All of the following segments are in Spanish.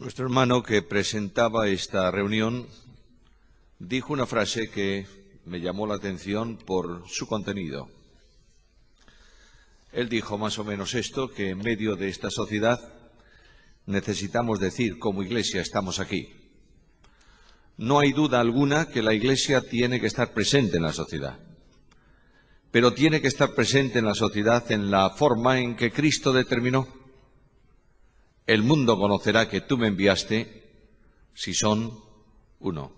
Nuestro hermano que presentaba esta reunión dijo una frase que me llamó la atención por su contenido. Él dijo más o menos esto, que en medio de esta sociedad necesitamos decir como Iglesia estamos aquí. No hay duda alguna que la Iglesia tiene que estar presente en la sociedad, pero tiene que estar presente en la sociedad en la forma en que Cristo determinó. El mundo conocerá que tú me enviaste si son uno.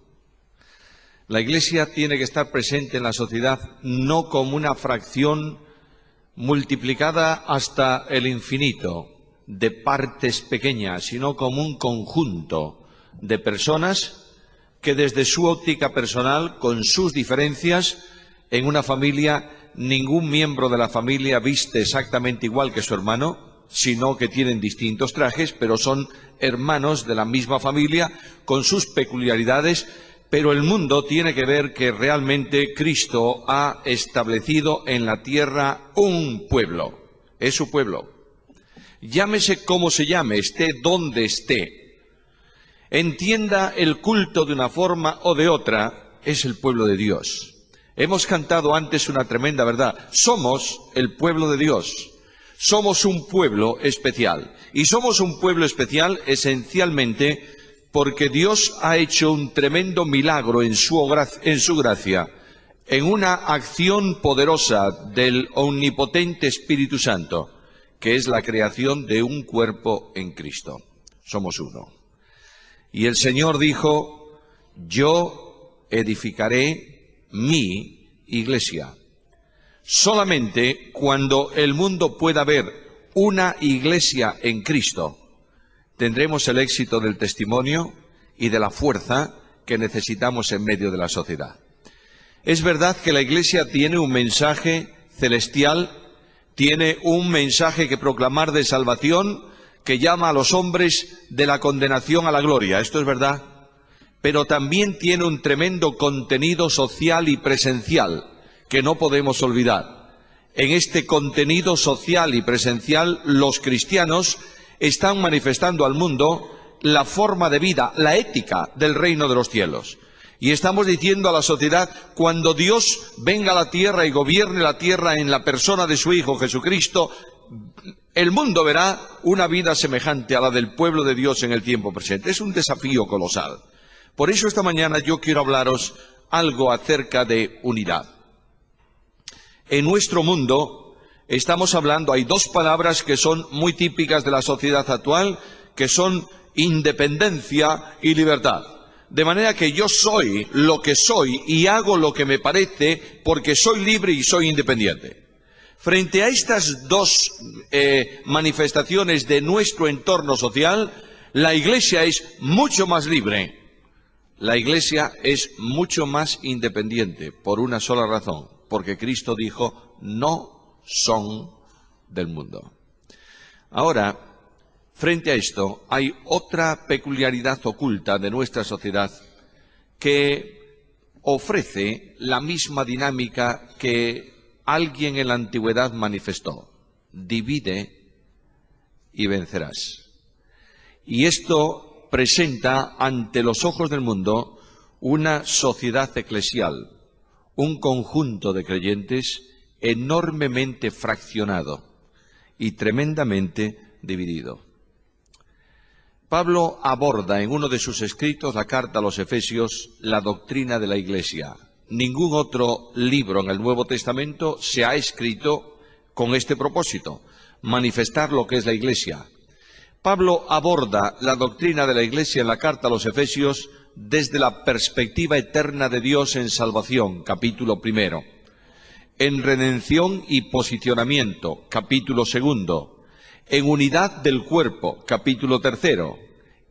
La Iglesia tiene que estar presente en la sociedad no como una fracción multiplicada hasta el infinito de partes pequeñas, sino como un conjunto de personas que desde su óptica personal, con sus diferencias, en una familia, ningún miembro de la familia viste exactamente igual que su hermano, sino que tienen distintos trajes, pero son hermanos de la misma familia, con sus peculiaridades, pero el mundo tiene que ver que realmente Cristo ha establecido en la tierra un pueblo, es su pueblo. Llámese como se llame, esté donde esté, entienda el culto de una forma o de otra, es el pueblo de Dios. Hemos cantado antes una tremenda verdad, somos el pueblo de Dios. Somos un pueblo especial, y somos un pueblo especial esencialmente porque Dios ha hecho un tremendo milagro en su gracia, en una acción poderosa del omnipotente Espíritu Santo, que es la creación de un cuerpo en Cristo. Somos uno. Y el Señor dijo, yo edificaré mi iglesia. Solamente cuando el mundo pueda ver una iglesia en Cristo, tendremos el éxito del testimonio y de la fuerza que necesitamos en medio de la sociedad. Es verdad que la Iglesia tiene un mensaje celestial, tiene un mensaje que proclamar de salvación, que llama a los hombres de la condenación a la gloria. Esto es verdad. Pero también tiene un tremendo contenido social y presencial que no podemos olvidar. En este contenido social y presencial, los cristianos están manifestando al mundo la forma de vida, la ética del reino de los cielos. Y estamos diciendo a la sociedad, cuando Dios venga a la tierra y gobierne la tierra en la persona de su Hijo Jesucristo, el mundo verá una vida semejante a la del pueblo de Dios en el tiempo presente. Es un desafío colosal. Por eso esta mañana yo quiero hablaros algo acerca de unidad. En nuestro mundo estamos hablando, hay dos palabras que son muy típicas de la sociedad actual, que son independencia y libertad. De manera que yo soy lo que soy y hago lo que me parece porque soy libre y soy independiente. Frente a estas dos manifestaciones de nuestro entorno social, la Iglesia es mucho más libre. La Iglesia es mucho más independiente por una sola razón. Porque Cristo dijo, no son del mundo. Ahora, frente a esto, hay otra peculiaridad oculta de nuestra sociedad que ofrece la misma dinámica que alguien en la antigüedad manifestó. Divide y vencerás. Y esto presenta ante los ojos del mundo una sociedad eclesial, un conjunto de creyentes enormemente fraccionado y tremendamente dividido. Pablo aborda en uno de sus escritos, la carta a los Efesios, la doctrina de la Iglesia. Ningún otro libro en el Nuevo Testamento se ha escrito con este propósito, manifestar lo que es la Iglesia. Pablo aborda la doctrina de la Iglesia en la carta a los Efesios desde la perspectiva eterna de Dios en salvación, capítulo 1, en redención y posicionamiento, capítulo 2, en unidad del cuerpo, capítulo 3,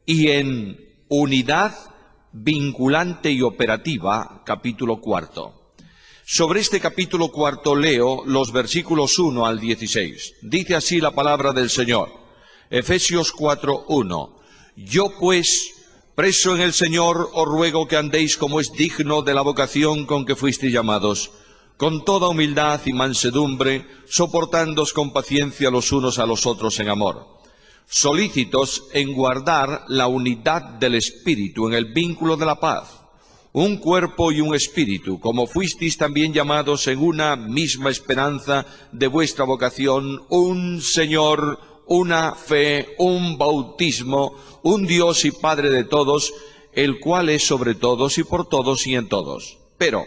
y en unidad vinculante y operativa, capítulo 4. Sobre este capítulo 4 leo los versículos 1 al 16. Dice así la palabra del Señor, Efesios 4, 1. Yo pues, preso en el Señor, os ruego que andéis como es digno de la vocación con que fuisteis llamados, con toda humildad y mansedumbre, soportándoos con paciencia los unos a los otros en amor, solícitos en guardar la unidad del Espíritu en el vínculo de la paz. Un cuerpo y un espíritu, como fuisteis también llamados en una misma esperanza de vuestra vocación, un Señor, una fe, un bautismo, un Dios y Padre de todos, el cual es sobre todos y por todos y en todos. Pero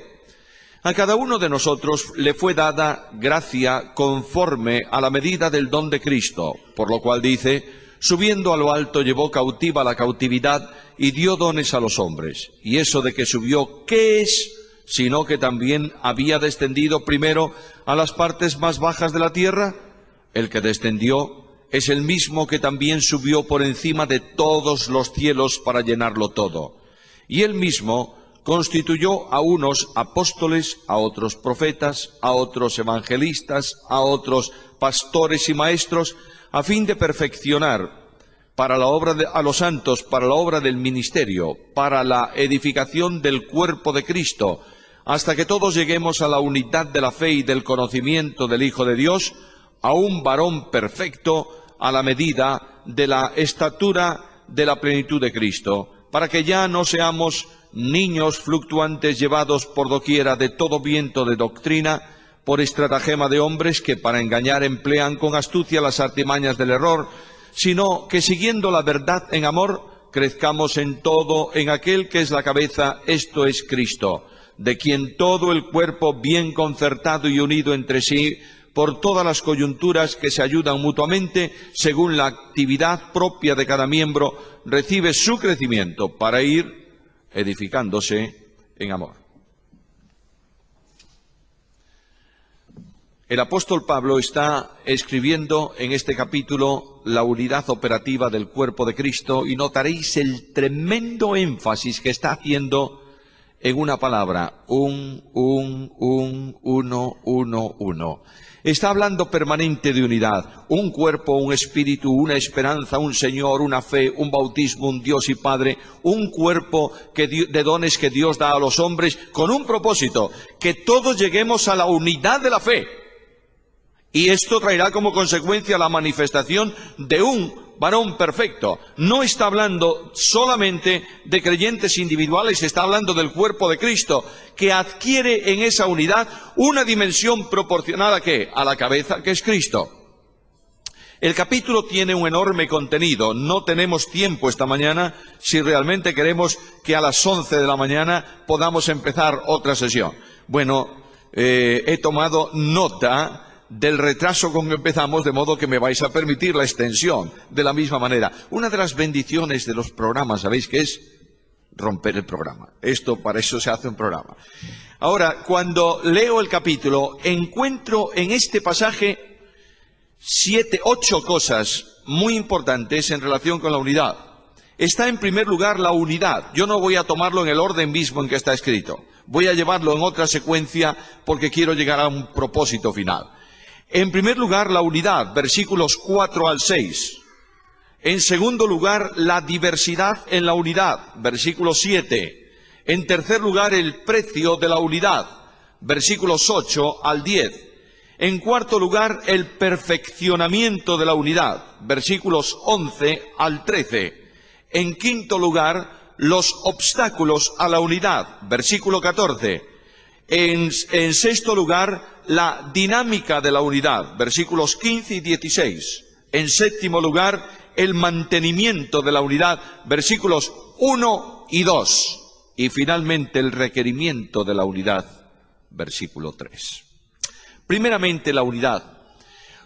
a cada uno de nosotros le fue dada gracia conforme a la medida del don de Cristo, por lo cual dice: subiendo a lo alto llevó cautiva la cautividad y dio dones a los hombres. Y eso de que subió, ¿qué es? Sino que también había descendido primero a las partes más bajas de la tierra. El que descendió es el mismo que también subió por encima de todos los cielos para llenarlo todo. Y él mismo constituyó a unos apóstoles, a otros profetas, a otros evangelistas, a otros pastores y maestros, a fin de perfeccionar para la obra a los santos, para la obra del ministerio, para la edificación del cuerpo de Cristo, hasta que todos lleguemos a la unidad de la fe y del conocimiento del Hijo de Dios, a un varón perfecto, a la medida de la estatura de la plenitud de Cristo, para que ya no seamos niños fluctuantes llevados por doquiera de todo viento de doctrina, por estratagema de hombres que para engañar emplean con astucia las artimañas del error, sino que siguiendo la verdad en amor, crezcamos en todo en aquel que es la cabeza, esto es Cristo, de quien todo el cuerpo bien concertado y unido entre sí, por todas las coyunturas que se ayudan mutuamente, según la actividad propia de cada miembro, recibe su crecimiento para ir edificándose en amor. El apóstol Pablo está escribiendo en este capítulo la unidad operativa del cuerpo de Cristo y notaréis el tremendo énfasis que está haciendo en una palabra, uno. Está hablando permanente de unidad, un cuerpo, un espíritu, una esperanza, un Señor, una fe, un bautismo, un Dios y Padre, un cuerpo de dones que Dios da a los hombres con un propósito, que todos lleguemos a la unidad de la fe. Y esto traerá como consecuencia la manifestación de un varón perfecto. No está hablando solamente de creyentes individuales, está hablando del cuerpo de Cristo, que adquiere en esa unidad una dimensión proporcional ¿a qué? A la cabeza, que es Cristo. El capítulo tiene un enorme contenido. No tenemos tiempo esta mañana si realmente queremos que a las 11 de la mañana podamos empezar otra sesión. Bueno, he tomado nota del retraso con que empezamos, de modo que me vais a permitir la extensión de la misma manera. Una de las bendiciones de los programas, ¿sabéis qué es? Romper el programa. Para eso se hace un programa. Ahora, cuando leo el capítulo, encuentro en este pasaje 8 cosas muy importantes en relación con la unidad. Está en primer lugar la unidad. Yo no voy a tomarlo en el orden mismo en que está escrito. Voy a llevarlo en otra secuencia porque quiero llegar a un propósito final. En primer lugar, la unidad, versículos 4 al 6. En segundo lugar, la diversidad en la unidad, versículo 7. En tercer lugar, el precio de la unidad, versículos 8 al 10. En cuarto lugar, el perfeccionamiento de la unidad, versículos 11 al 13. En quinto lugar, los obstáculos a la unidad, versículo 14. En sexto lugar, la dinámica de la unidad, versículos 15 y 16. En séptimo lugar, el mantenimiento de la unidad, versículos 1 y 2. Y finalmente, el requerimiento de la unidad, versículo 3. Primeramente, la unidad.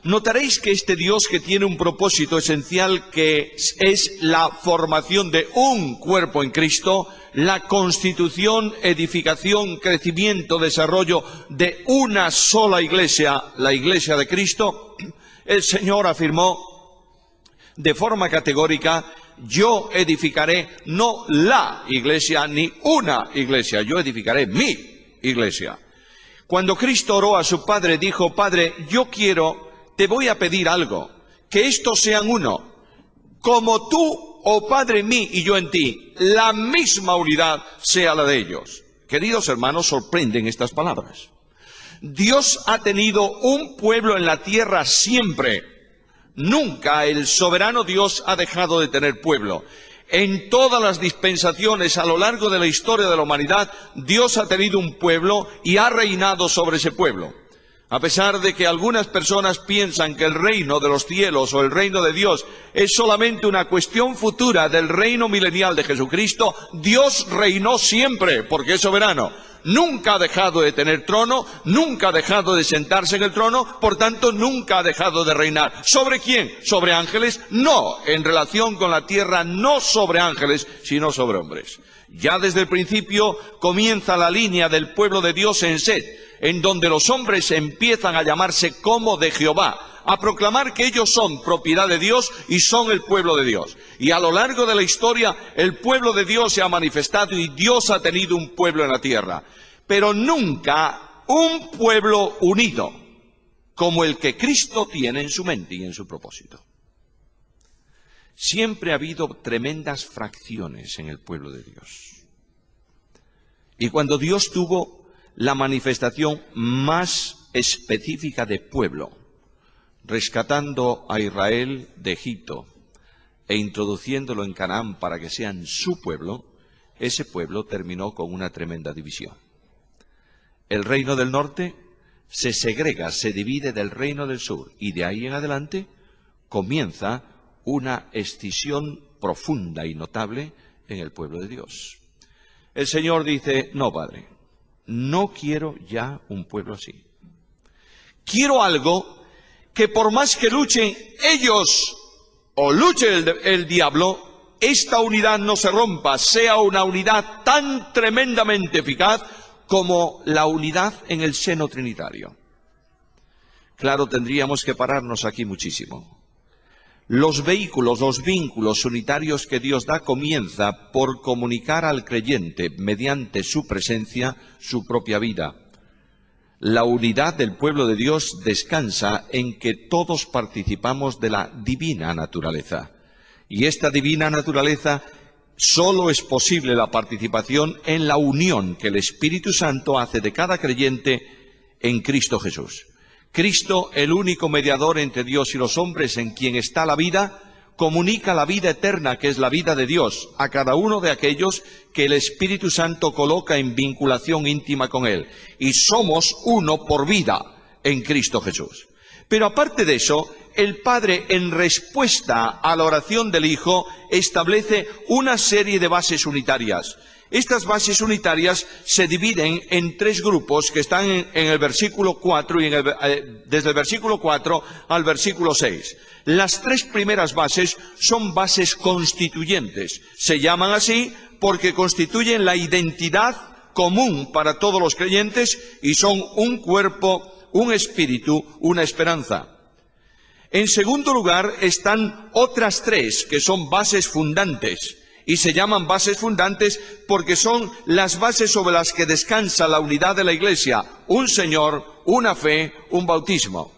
Notaréis que este Dios, que tiene un propósito esencial, que es la formación de un cuerpo en Cristo, la constitución, edificación, crecimiento, desarrollo de una sola iglesia, la iglesia de Cristo, el Señor afirmó de forma categórica: yo edificaré no la iglesia ni una iglesia, yo edificaré mi iglesia. Cuando Cristo oró a su Padre, dijo: Padre, te voy a pedir algo, que estos sean uno, como tú, oh Padre, en mí y yo en ti, la misma unidad sea la de ellos. Queridos hermanos, sorprenden estas palabras. Dios ha tenido un pueblo en la tierra siempre. Nunca el soberano Dios ha dejado de tener pueblo. En todas las dispensaciones a lo largo de la historia de la humanidad, Dios ha tenido un pueblo y ha reinado sobre ese pueblo. A pesar de que algunas personas piensan que el reino de los cielos o el reino de Dios es solamente una cuestión futura del reino milenial de Jesucristo, Dios reinó siempre porque es soberano. Nunca ha dejado de tener trono, nunca ha dejado de sentarse en el trono, por tanto nunca ha dejado de reinar. ¿Sobre quién? ¿Sobre ángeles? No, en relación con la tierra, no sobre ángeles, sino sobre hombres. Ya desde el principio comienza la línea del pueblo de Dios en Set, en donde los hombres empiezan a llamarse como de Jehová, a proclamar que ellos son propiedad de Dios y son el pueblo de Dios. Y a lo largo de la historia, el pueblo de Dios se ha manifestado y Dios ha tenido un pueblo en la tierra. Pero nunca un pueblo unido, como el que Cristo tiene en su mente y en su propósito. Siempre ha habido tremendas fracciones en el pueblo de Dios. Y cuando Dios tuvo la manifestación más específica de pueblo, rescatando a Israel de Egipto e introduciéndolo en Canaán para que sean su pueblo, ese pueblo terminó con una tremenda división. El reino del norte se segrega, se divide del reino del sur, y de ahí en adelante comienza una escisión profunda y notable en el pueblo de Dios. El Señor dice: no, Padre, no quiero ya un pueblo así. Quiero algo que por más que luchen ellos o luche el diablo, esta unidad no se rompa, sea una unidad tan tremendamente eficaz como la unidad en el seno trinitario. Claro, tendríamos que pararnos aquí muchísimo. Los vehículos, los vínculos unitarios que Dios da comienza por comunicar al creyente, mediante su presencia, su propia vida. La unidad del pueblo de Dios descansa en que todos participamos de la divina naturaleza. Y esta divina naturaleza solo es posible la participación en la unión que el Espíritu Santo hace de cada creyente en Cristo Jesús. Cristo, el único mediador entre Dios y los hombres, en quien está la vida, comunica la vida eterna, que es la vida de Dios, a cada uno de aquellos que el Espíritu Santo coloca en vinculación íntima con Él. Y somos uno por vida en Cristo Jesús. Pero aparte de eso, el Padre, en respuesta a la oración del Hijo, establece una serie de bases unitarias. Estas bases unitarias se dividen en tres grupos que están en el versículo 4 y desde el versículo 4 al versículo 6. Las tres primeras bases son bases constituyentes. Se llaman así porque constituyen la identidad común para todos los creyentes y son un cuerpo, un espíritu, una esperanza. En segundo lugar están otras tres que son bases fundantes. Y se llaman bases fundantes porque son las bases sobre las que descansa la unidad de la Iglesia: un Señor, una fe, un bautismo.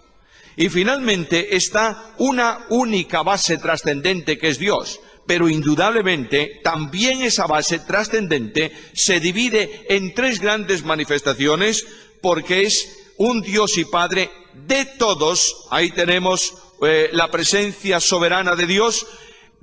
Y finalmente está una única base trascendente que es Dios, pero indudablemente también esa base trascendente se divide en tres grandes manifestaciones porque es un Dios y Padre de todos. Ahí tenemos la presencia soberana de Dios.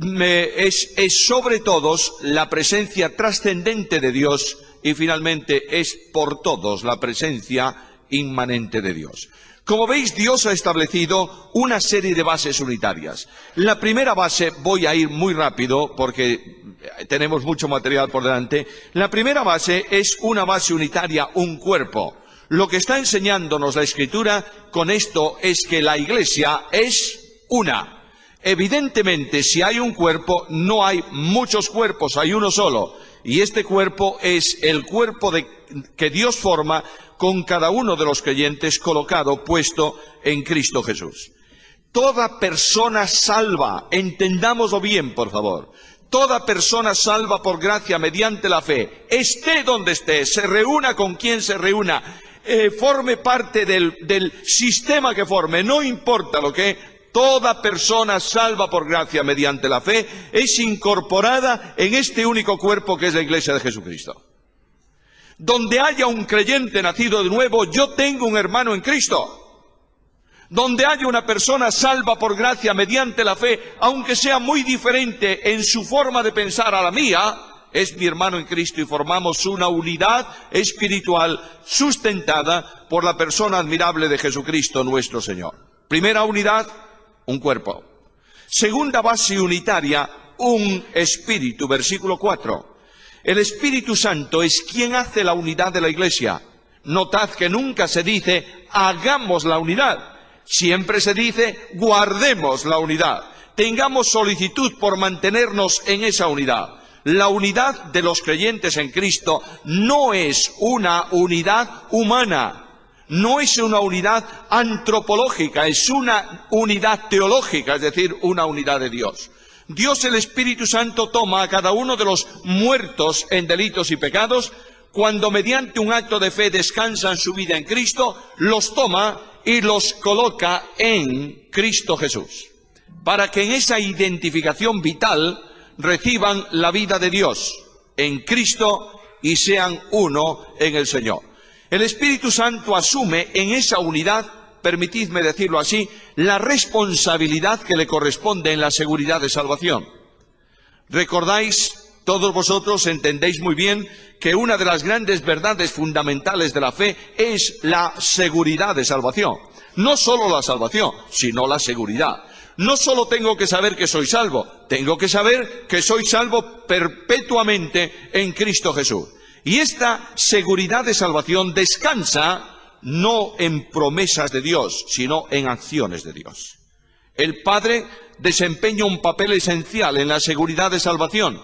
Es sobre todos la presencia trascendente de Dios y finalmente es por todos la presencia inmanente de Dios. Como veis, Dios ha establecido una serie de bases unitarias. La primera base, voy a ir muy rápido porque tenemos mucho material por delante. La primera base es una base unitaria, un cuerpo. Lo que está enseñándonos la Escritura con esto es que la Iglesia es una. Evidentemente, si hay un cuerpo, no hay muchos cuerpos, hay uno solo. Y este cuerpo es el cuerpo que Dios forma con cada uno de los creyentes colocado, puesto en Cristo Jesús. Toda persona salva, entendámoslo bien, por favor. Toda persona salva por gracia mediante la fe, esté donde esté, se reúna con quien se reúna, forme parte del sistema que forme, no importa lo que. Toda persona salva por gracia mediante la fe es incorporada en este único cuerpo que es la Iglesia de Jesucristo. Donde haya un creyente nacido de nuevo, yo tengo un hermano en Cristo. donde haya una persona salva por gracia mediante la fe, aunque sea muy diferente en su forma de pensar a la mía, es mi hermano en Cristo y formamos una unidad espiritual sustentada por la persona admirable de Jesucristo nuestro Señor. Primera unidad, un cuerpo. Segunda base unitaria, un espíritu. Versículo 4. El Espíritu Santo es quien hace la unidad de la Iglesia. Notad que nunca se dice hagamos la unidad. Siempre se dice guardemos la unidad. Tengamos solicitud por mantenernos en esa unidad. La unidad de los creyentes en Cristo no es una unidad humana, no es una unidad antropológica, es una unidad teológica, es decir, una unidad de Dios. Dios el Espíritu Santo toma a cada uno de los muertos en delitos y pecados, cuando mediante un acto de fe descansan su vida en Cristo, los toma y los coloca en Cristo Jesús, para que en esa identificación vital reciban la vida de Dios en Cristo y sean uno en el Señor. El Espíritu Santo asume en esa unidad, permitidme decirlo así, la responsabilidad que le corresponde en la seguridad de salvación. ¿Recordáis? Todos vosotros entendéis muy bien que una de las grandes verdades fundamentales de la fe es la seguridad de salvación. No solo la salvación, sino la seguridad. No solo tengo que saber que soy salvo, tengo que saber que soy salvo perpetuamente en Cristo Jesús. Y esta seguridad de salvación descansa no en promesas de Dios, sino en acciones de Dios. El Padre desempeña un papel esencial en la seguridad de salvación.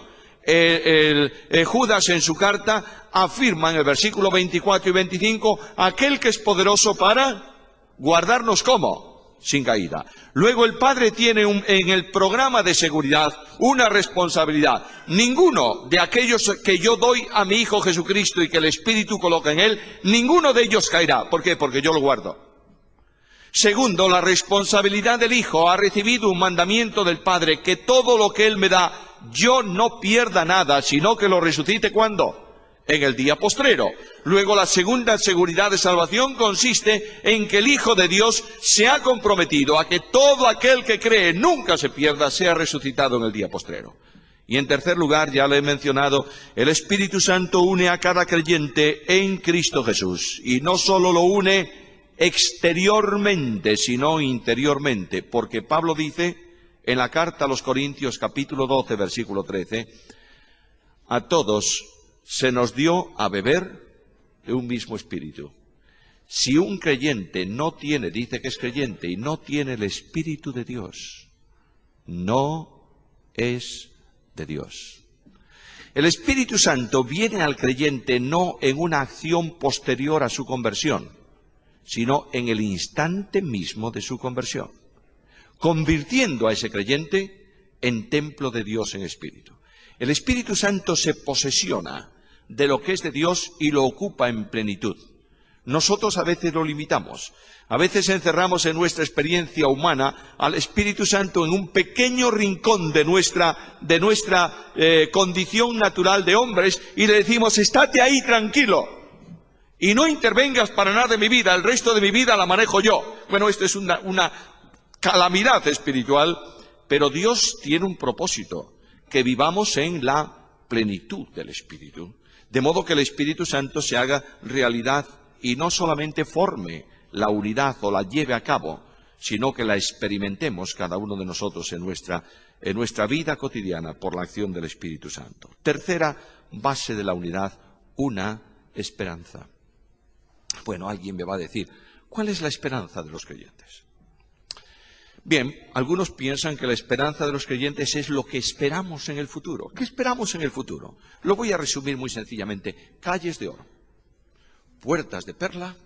Judas en su carta afirma en el versículo 24 y 25, aquel que es poderoso para guardarnos ¿cómo? Sin caída. Luego el Padre tiene en el programa de seguridad una responsabilidad. Ninguno de aquellos que yo doy a mi Hijo Jesucristo y que el Espíritu coloca en él, ninguno de ellos caerá. ¿Por qué? Porque yo lo guardo. Segundo, la responsabilidad del Hijo ha recibido un mandamiento del Padre, que todo lo que Él me da, yo no pierda nada, sino que lo resucite ¿cuándo? En el día postrero. Luego la segunda seguridad de salvación consiste en que el Hijo de Dios se ha comprometido a que todo aquel que cree nunca se pierda, sea resucitado en el día postrero. Y en tercer lugar, ya lo he mencionado, el Espíritu Santo une a cada creyente en Cristo Jesús. Y no solo lo une exteriormente, sino interiormente, porque Pablo dice en la carta a los Corintios capítulo 12 versículo 13, a todos se nos dio a beber de un mismo espíritu. Si un creyente no tiene, dice que es creyente, y no tiene el Espíritu de Dios, no es de Dios. El Espíritu Santo viene al creyente no en una acción posterior a su conversión, sino en el instante mismo de su conversión, convirtiendo a ese creyente en templo de Dios en espíritu. El Espíritu Santo se posesiona de lo que es de Dios y lo ocupa en plenitud. Nosotros a veces lo limitamos, a veces encerramos en nuestra experiencia humana al Espíritu Santo en un pequeño rincón de nuestra condición natural de hombres y le decimos, estate ahí tranquilo y no intervengas para nada en mi vida, el resto de mi vida la manejo yo. Bueno, esto es una calamidad espiritual, pero Dios tiene un propósito, que vivamos en la plenitud del Espíritu, de modo que el Espíritu Santo se haga realidad y no solamente forme la unidad o la lleve a cabo, sino que la experimentemos cada uno de nosotros en nuestra vida cotidiana por la acción del Espíritu Santo. Tercera base de la unidad, una esperanza. Bueno, alguien me va a decir, ¿cuál es la esperanza de los creyentes? Bien, algunos piensan que la esperanza de los creyentes es lo que esperamos en el futuro. ¿Qué esperamos en el futuro? Lo voy a resumir muy sencillamente. Calles de oro, puertas de perla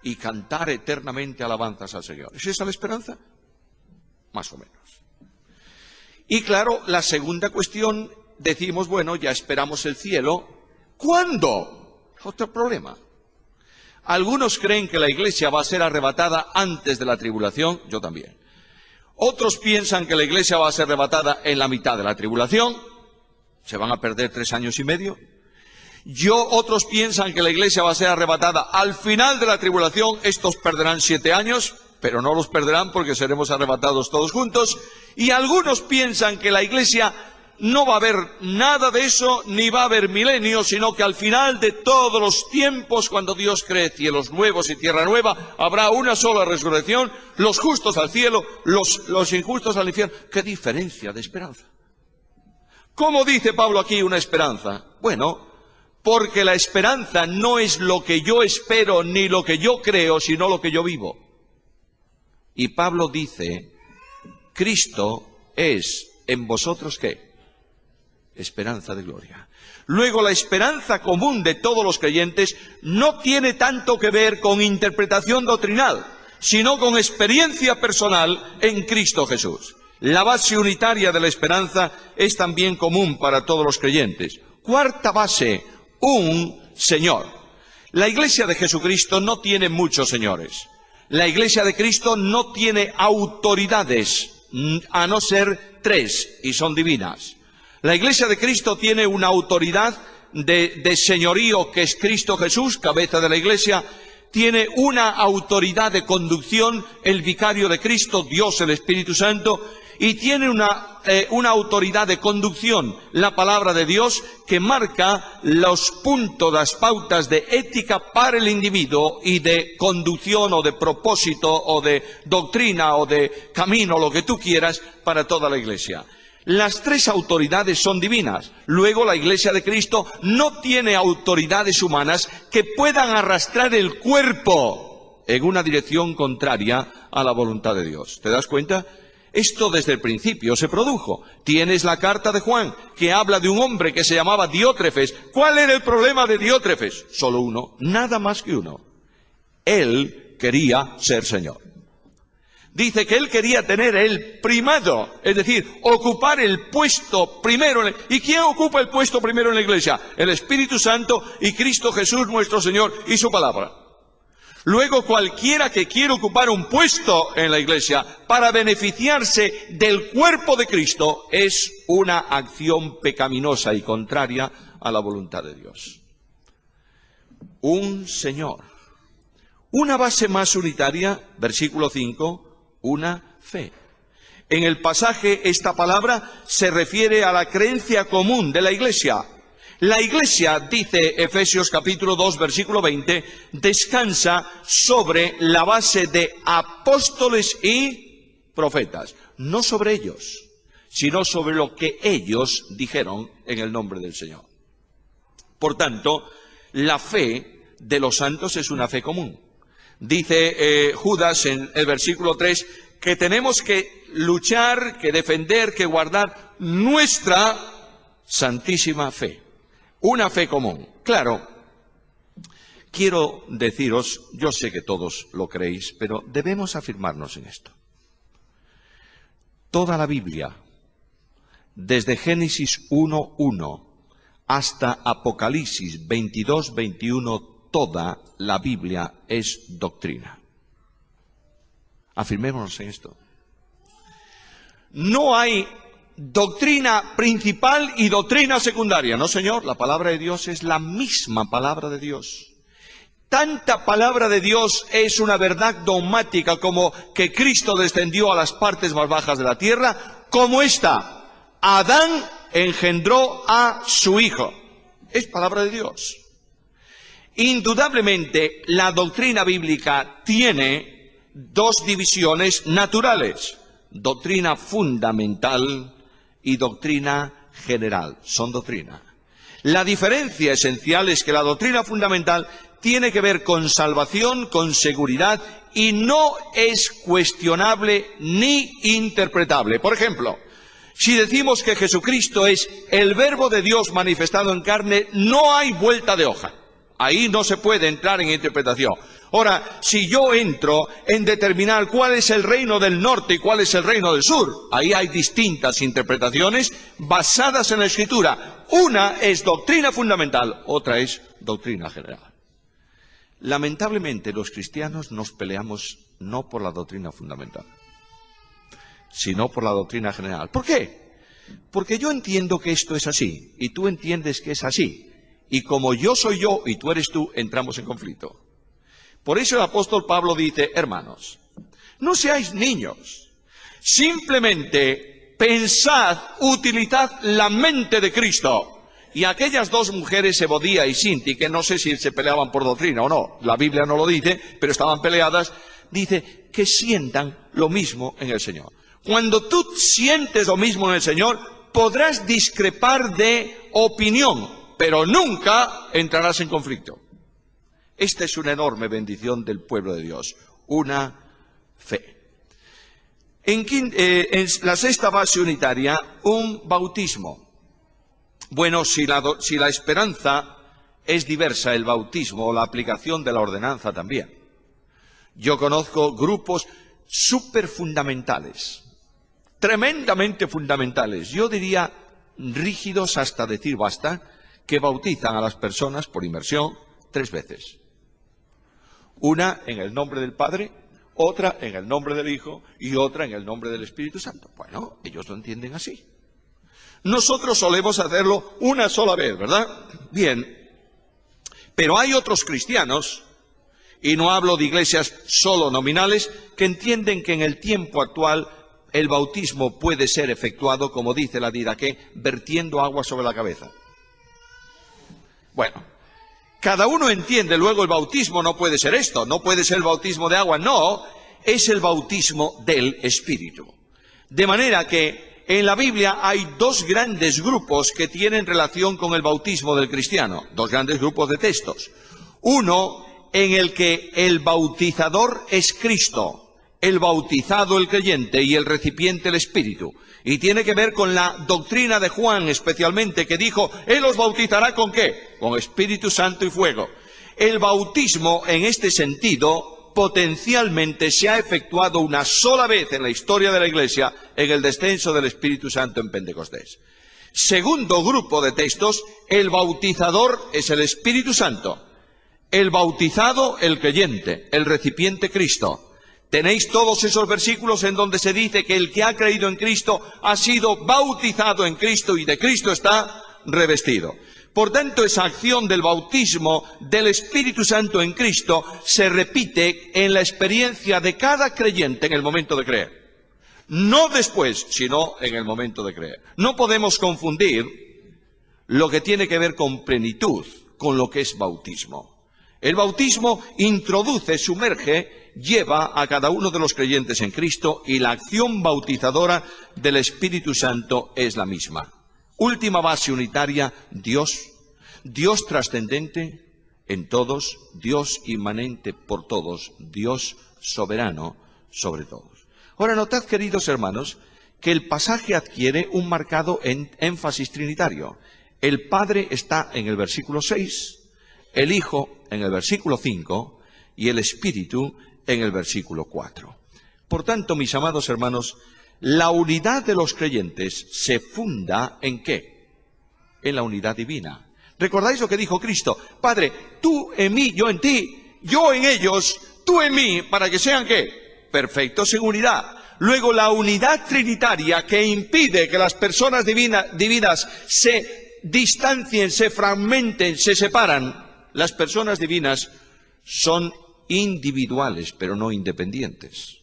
y cantar eternamente alabanzas al Señor. ¿Es esa la esperanza? Más o menos. Y claro, la segunda cuestión, decimos, bueno, ya esperamos el cielo. ¿Cuándo? Otro problema. Algunos creen que la iglesia va a ser arrebatada antes de la tribulación, yo también. Otros piensan que la iglesia va a ser arrebatada en la mitad de la tribulación, se van a perder 3 años y medio. Otros piensan que la iglesia va a ser arrebatada al final de la tribulación, estos perderán 7 años, pero no los perderán porque seremos arrebatados todos juntos. Y algunos piensan que la Iglesia no va a haber nada de eso, ni va a haber milenio, sino que al final de todos los tiempos, cuando Dios cree cielos nuevos y tierra nueva, habrá una sola resurrección, los justos al cielo, los injustos al infierno. ¡Qué diferencia de esperanza! ¿Cómo dice Pablo aquí una esperanza? Bueno, porque la esperanza no es lo que yo espero ni lo que yo creo, sino lo que yo vivo. Y Pablo dice, Cristo es en vosotros, ¿qué? Esperanza de gloria. Luego, la esperanza común de todos los creyentes no tiene tanto que ver con interpretación doctrinal, sino con experiencia personal en Cristo Jesús. La base unitaria de la esperanza es también común para todos los creyentes. Cuarta base, un Señor. La Iglesia de Jesucristo no tiene muchos señores. La Iglesia de Cristo no tiene autoridades, a no ser 3, y son divinas. La Iglesia de Cristo tiene una autoridad de señorío que es Cristo Jesús, cabeza de la Iglesia. Tiene una autoridad de conducción, el vicario de Cristo, Dios el Espíritu Santo. Y tiene una autoridad de conducción, la palabra de Dios, que marca los puntos, las pautas de ética para el individuo y de conducción o de propósito o de doctrina o de camino, lo que tú quieras, para toda la Iglesia. Las 3 autoridades son divinas. Luego, la Iglesia de Cristo no tiene autoridades humanas que puedan arrastrar el cuerpo en una dirección contraria a la voluntad de Dios. ¿Te das cuenta? Esto desde el principio se produjo. Tienes la carta de Juan, que habla de un hombre que se llamaba Diótrefes. ¿Cuál era el problema de Diótrefes? Solo uno, nada más que uno. Él quería ser Señor. Dice que él quería tener el primado, es decir, ocupar el puesto primero. ¿Y quién ocupa el puesto primero en la Iglesia? El Espíritu Santo y Cristo Jesús nuestro Señor y su palabra. Luego, cualquiera que quiera ocupar un puesto en la Iglesia para beneficiarse del cuerpo de Cristo es una acción pecaminosa y contraria a la voluntad de Dios. Un Señor. Una base más unitaria, versículo 5, una fe. En el pasaje, esta palabra se refiere a la creencia común de la Iglesia. La Iglesia, dice Efesios capítulo 2, versículo 20, descansa sobre la base de apóstoles y profetas. No sobre ellos, sino sobre lo que ellos dijeron en el nombre del Señor. Por tanto, la fe de los santos es una fe común. Dice Judas en el versículo 3 que tenemos que luchar, que defender, que guardar nuestra santísima fe. Una fe común. Claro, quiero deciros, yo sé que todos lo creéis, pero debemos afirmarnos en esto. Toda la Biblia, desde Génesis 1:1 hasta Apocalipsis 22:21, toda la Biblia es doctrina. Afirmémonos en esto. No hay doctrina principal y doctrina secundaria. No, señor, la palabra de Dios es la misma palabra de Dios. Tanta palabra de Dios es una verdad dogmática como que Cristo descendió a las partes más bajas de la tierra, como esta: Adán engendró a su hijo. Es palabra de Dios. Indudablemente, la doctrina bíblica tiene 2 divisiones naturales: doctrina fundamental y doctrina general. Son doctrina. La diferencia esencial es que la doctrina fundamental tiene que ver con salvación, con seguridad, y no es cuestionable ni interpretable. Por ejemplo, si decimos que Jesucristo es el Verbo de Dios manifestado en carne, no hay vuelta de hoja. Ahí no se puede entrar en interpretación. Ahora, si yo entro en determinar cuál es el reino del norte y cuál es el reino del sur, ahí hay distintas interpretaciones basadas en la Escritura. Una es doctrina fundamental, otra es doctrina general. Lamentablemente, los cristianos nos peleamos no por la doctrina fundamental, sino por la doctrina general. ¿Por qué? Porque yo entiendo que esto es así, y tú entiendes que es así. Y como yo soy yo y tú eres tú, entramos en conflicto. Por eso el apóstol Pablo dice: hermanos, No seáis niños. Simplemente pensad, utilizad la mente de Cristo. Y aquellas dos mujeres, Ebodía y Sinti, que no sé si se peleaban por doctrina o no, la Biblia no lo dice, pero estaban peleadas, dice que sientan lo mismo en el Señor. Cuando tú sientes lo mismo en el Señor, podrás discrepar de opinión, pero nunca entrarás en conflicto. Esta es una enorme bendición del pueblo de Dios, una fe. En la sexta base unitaria, un bautismo. Bueno, si la esperanza es diversa, el bautismo o la aplicación de la ordenanza también. Yo conozco grupos súper fundamentales, tremendamente fundamentales, yo diría rígidos hasta decir basta, que bautizan a las personas por inmersión 3 veces. Una en el nombre del Padre, otra en el nombre del Hijo y otra en el nombre del Espíritu Santo. Bueno, ellos lo entienden así. Nosotros solemos hacerlo una sola vez, ¿verdad? Bien, pero hay otros cristianos, y no hablo de iglesias solo nominales, que entienden que en el tiempo actual el bautismo puede ser efectuado, como dice la Didaqué, vertiendo agua sobre la cabeza. Bueno, cada uno entiende, luego el bautismo no puede ser esto, no puede ser el bautismo de agua, no, es el bautismo del Espíritu. De manera que en la Biblia hay 2 grandes grupos que tienen relación con el bautismo del cristiano, 2 grandes grupos de textos. Uno en el que el bautizador es Cristo, el bautizado el creyente y el recipiente el Espíritu. Y tiene que ver con la doctrina de Juan especialmente, que dijo, Él os bautizará ¿con qué? Con Espíritu Santo y fuego. El bautismo en este sentido potencialmente se ha efectuado una sola vez en la historia de la Iglesia en el descenso del Espíritu Santo en Pentecostés. Segundo grupo de textos, el bautizador es el Espíritu Santo, el bautizado el creyente, el recipiente Cristo. Tenéis todos esos versículos en donde se dice que el que ha creído en Cristo ha sido bautizado en Cristo y de Cristo está revestido. Por tanto, esa acción del bautismo del Espíritu Santo en Cristo se repite en la experiencia de cada creyente en el momento de creer. No después, sino en el momento de creer. No podemos confundir lo que tiene que ver con plenitud con lo que es bautismo. El bautismo introduce, sumerge, lleva a cada uno de los creyentes en Cristo y la acción bautizadora del Espíritu Santo es la misma. Última base unitaria, Dios. Dios trascendente en todos, Dios inmanente por todos, Dios soberano sobre todos. Ahora notad, queridos hermanos, que el pasaje adquiere un marcado énfasis trinitario. El Padre está en el versículo 6, el Hijo en el versículo 5 y el Espíritu en el versículo 4. Por tanto, mis amados hermanos, la unidad de los creyentes se funda ¿en qué? En la unidad divina. ¿Recordáis lo que dijo Cristo? Padre, tú en mí, yo en ti, yo en ellos, tú en mí, para que sean ¿qué? Perfectos en unidad. Luego, la unidad trinitaria que impide que las personas divinas se distancien, se fragmenten, se separan. Las personas divinas son individuales, pero no independientes,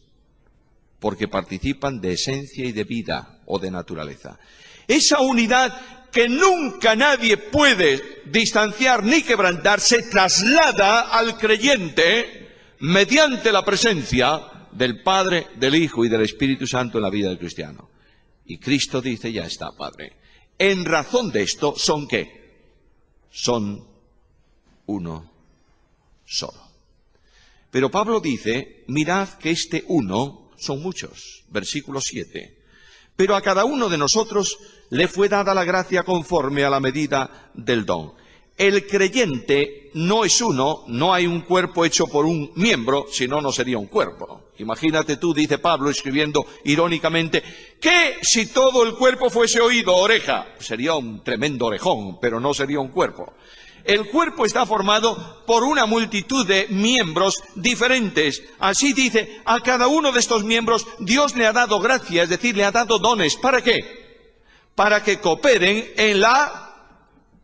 porque participan de esencia y de vida o de naturaleza. Esa unidad que nunca nadie puede distanciar ni quebrantar se traslada al creyente mediante la presencia del Padre, del Hijo y del Espíritu Santo en la vida del cristiano. Y Cristo dice, ya está, Padre. En razón de esto, ¿son qué? Son uno solo. Pero Pablo dice, mirad que este uno son muchos. Versículo 7. Pero a cada uno de nosotros le fue dada la gracia conforme a la medida del don. El creyente no es uno, no hay un cuerpo hecho por un miembro, si no, no sería un cuerpo. Imagínate tú, dice Pablo, escribiendo irónicamente, que si todo el cuerpo fuese oído, oreja, sería un tremendo orejón, pero no sería un cuerpo. El cuerpo está formado por una multitud de miembros diferentes. Así dice, a cada uno de estos miembros Dios le ha dado gracia, es decir, le ha dado dones. ¿Para qué? Para que cooperen en la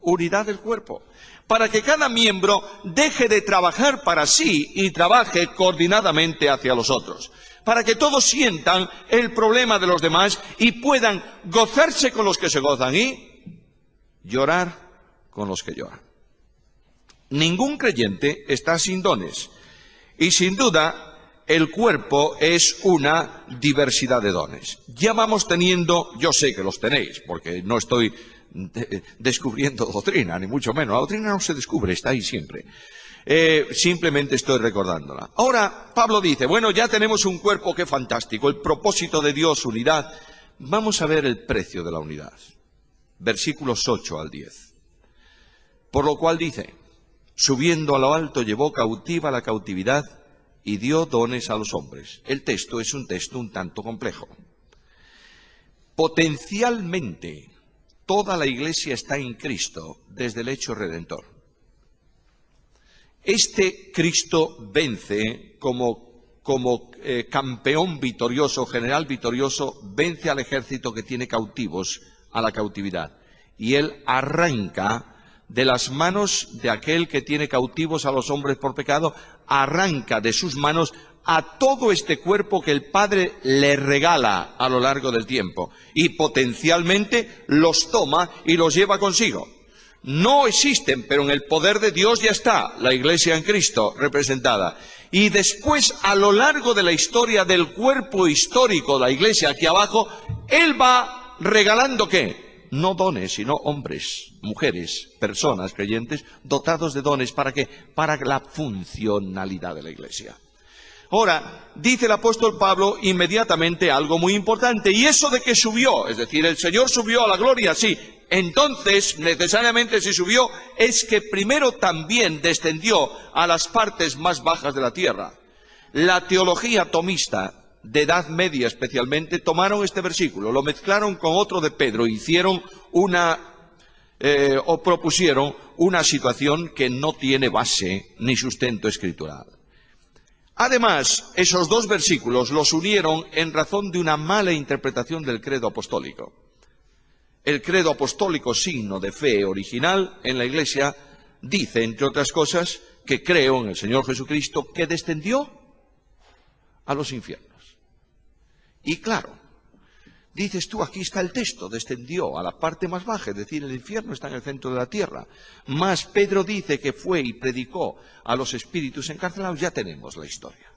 unidad del cuerpo. Para que cada miembro deje de trabajar para sí y trabaje coordinadamente hacia los otros. para que todos sientan el problema de los demás y puedan gozarse con los que se gozan y llorar con los que lloran. Ningún creyente está sin dones y sin duda el cuerpo es una diversidad de dones. Ya vamos teniendo, yo sé que los tenéis, porque no estoy descubriendo doctrina, ni mucho menos. La doctrina no se descubre, está ahí siempre. Simplemente estoy recordándola. Ahora, Pablo dice, bueno, ya tenemos un cuerpo, qué fantástico, el propósito de Dios, unidad. Vamos a ver el precio de la unidad. Versículos 8 al 10. Por lo cual dice, subiendo a lo alto llevó cautiva la cautividad y dio dones a los hombres. El texto es un texto un tanto complejo. Potencialmente, toda la Iglesia está en Cristo desde el hecho redentor. Este Cristo vence como campeón victorioso, general victorioso, vence al ejército que tiene cautivos a la cautividad. Y él arranca de las manos de aquel que tiene cautivos a los hombres por pecado, arranca de sus manos a todo este cuerpo que el Padre le regala a lo largo del tiempo y potencialmente los toma y los lleva consigo. No existen, pero en el poder de Dios ya está la Iglesia en Cristo representada. Y después, a lo largo de la historia del cuerpo histórico de la Iglesia aquí abajo, Él va regalando ¿qué? No dones, sino hombres, mujeres, personas creyentes, dotados de dones. ¿Para qué? Para la funcionalidad de la Iglesia. Ahora, dice el apóstol Pablo inmediatamente algo muy importante. ¿Y eso de que subió? Es decir, el Señor subió a la gloria, sí. Entonces, necesariamente si subió, es que primero también descendió a las partes más bajas de la tierra. La teología tomista, de Edad Media especialmente, tomaron este versículo, lo mezclaron con otro de Pedro, hicieron o propusieron una situación que no tiene base ni sustento escritural. Además, esos dos versículos los unieron en razón de una mala interpretación del credo apostólico. El credo apostólico, signo de fe original en la Iglesia, dice, entre otras cosas, que creo en el Señor Jesucristo, que descendió a los infiernos. Y claro, dices tú, aquí está el texto, descendió a la parte más baja, es decir, el infierno está en el centro de la tierra. Mas Pedro dice que fue y predicó a los espíritus encarcelados, ya tenemos la historia.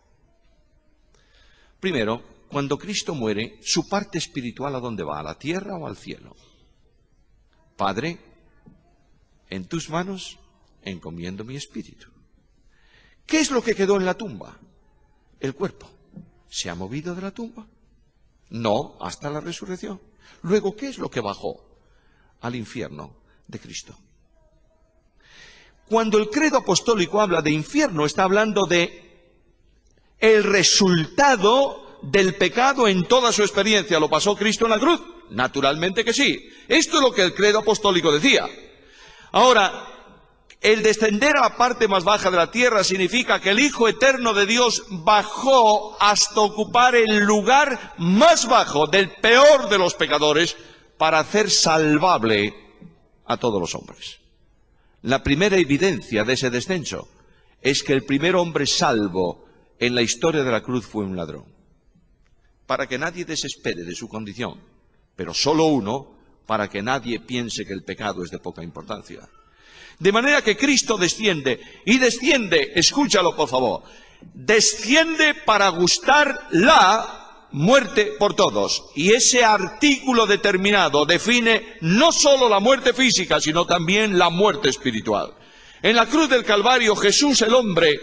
Primero, cuando Cristo muere, su parte espiritual ¿a dónde va? ¿A la tierra o al cielo? Padre, en tus manos encomiendo mi espíritu. ¿Qué es lo que quedó en la tumba? El cuerpo. ¿Se ha movido de la tumba? No, hasta la resurrección. Luego, ¿qué es lo que bajó al infierno de Cristo? Cuando el credo apostólico habla de infierno, está hablando de el resultado del pecado en toda su experiencia. ¿Lo pasó Cristo en la cruz? Naturalmente que sí. Esto es lo que el credo apostólico decía. Ahora, el descender a la parte más baja de la tierra significa que el Hijo Eterno de Dios bajó hasta ocupar el lugar más bajo del peor de los pecadores para hacer salvable a todos los hombres. La primera evidencia de ese descenso es que el primer hombre salvo en la historia de la cruz fue un ladrón. Para que nadie desespere de su condición, pero solo uno, para que nadie piense que el pecado es de poca importancia. De manera que Cristo desciende, y desciende, escúchalo por favor, desciende para gustar la muerte por todos. Y ese artículo determinado define no solo la muerte física, sino también la muerte espiritual. En la cruz del Calvario, Jesús el hombre